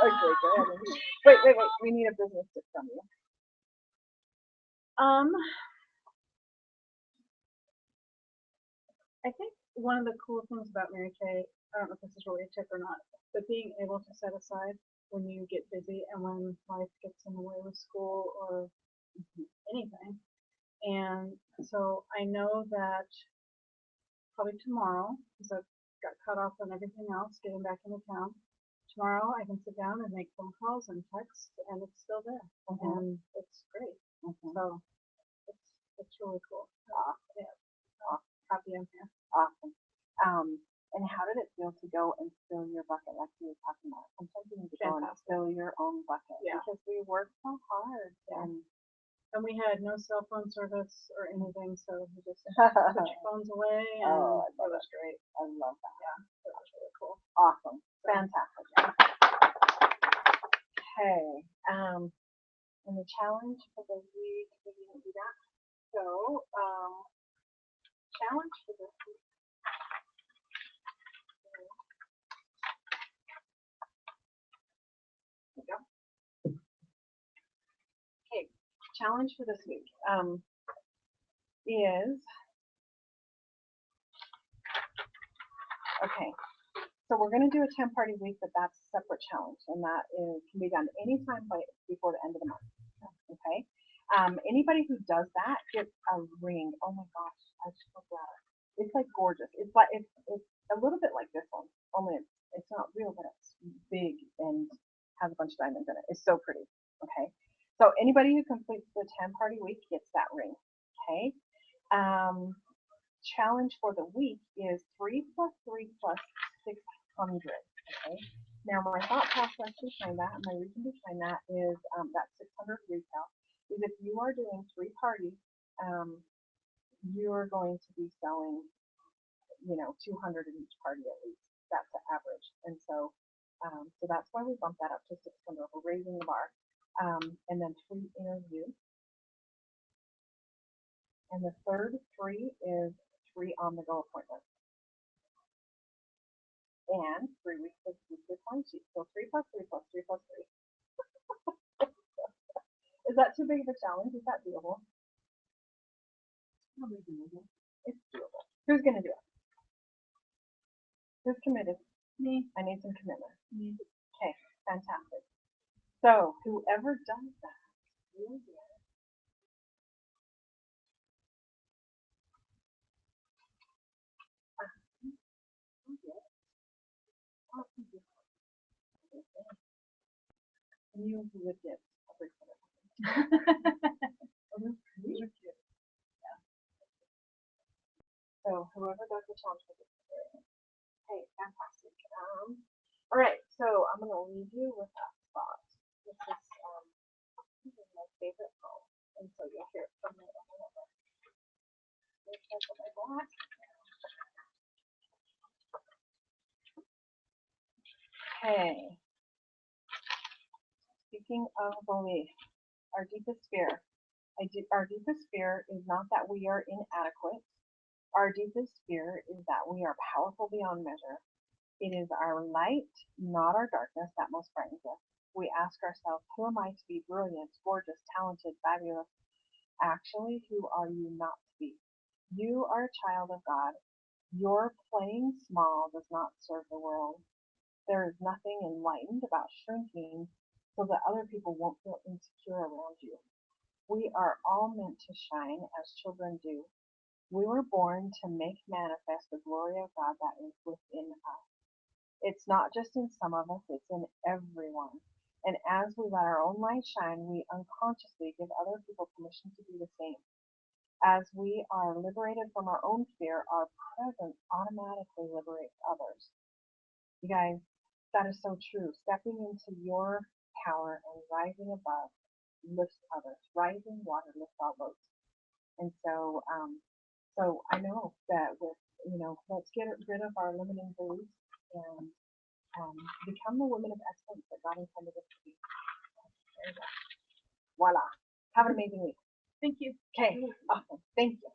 A: Okay, go ahead. Wait. We need a business tip from you.
B: I think one of the cool things about Mary Kay, I don't know if this is really a tip or not, but being able to set aside when you get busy and when life gets in the way with school or anything. And so I know that probably tomorrow, because I've got cut off on everything else, getting back into town, tomorrow I can sit down and make phone calls and text, and it's still there. And it's great. So it's really cool. Yeah. Happy I'm here.
A: Awesome. And how did it feel to go and fill your bucket like you were talking about? Sometimes you need to go and fill your own bucket because we work so hard and
B: And we had no cell phone service or anything, so you just put your phones away, and
A: Oh, I
B: it
A: love
B: was
A: it.
B: great.
A: I love that.
B: It was really cool.
A: Awesome. Fantastic. Okay. And the challenge for the week, we didn't do that. So, challenge for this week. There we go. Okay. Challenge for this week is okay. So we're going to do a 10 party week, but that's a separate challenge, and that can be done anytime before the end of the month. Okay. Anybody who does that gets a ring. Oh my gosh, I just forgot. It's like gorgeous. It's like it's a little bit like this one, only it's not real, but it's big and has a bunch of diamonds in it. It's so pretty. Okay. So anybody who completes the 10 party week gets that ring. Okay. Challenge for the week is 3 plus 3 plus 600. Okay. Now my thought process behind that, and my reason behind that is that 600 retail is if you are doing 3 parties, you're going to be selling, 200 in each party at least. That's the average, and so that's why we bumped that up to 600. We're raising the bar, and then 3 interviews, and the third 3 is 3 on-the-go appointments. And 3 weeks of weekly time sheet. So 3 plus 3 plus 3 plus 3. Is that too big of a challenge? Is that doable? Probably doable. It's doable. Who's going to do it? Who's committed?
B: Me.
A: I need some commitment.
B: Me.
A: Okay, fantastic. So whoever does that will get and you would get a bracelet. These are cute. Yeah. So whoever does the challenge will get it. Okay, fantastic. All right, so I'm gonna leave you with that thought. This is my favorite poem, and so you'll hear it from me over and over. Okay. Speaking of belief, our deepest fear. Our deepest fear is not that we are inadequate. Our deepest fear is that we are powerful beyond measure. It is our light, not our darkness, that most frightens us. We ask ourselves, who am I to be brilliant, gorgeous, talented, fabulous? Actually, who are you not to be? You are a child of God. Your playing small does not serve the world. There is nothing enlightened about shrinking so that other people won't feel insecure around you. We are all meant to shine as children do. We were born to make manifest the glory of God that is within us. It's not just in some of us, it's in everyone. And as we let our own light shine, we unconsciously give other people permission to do the same. As we are liberated from our own fear, our presence automatically liberates others. You guys, that is so true. Stepping into your power and rising above lifts others. Rising water lifts all boats. And so I know that let's get rid of our limiting beliefs and become the women of excellence that God intended us to be. There you go. Voila. Have an amazing week.
B: Thank you.
A: Okay, awesome. Thank you.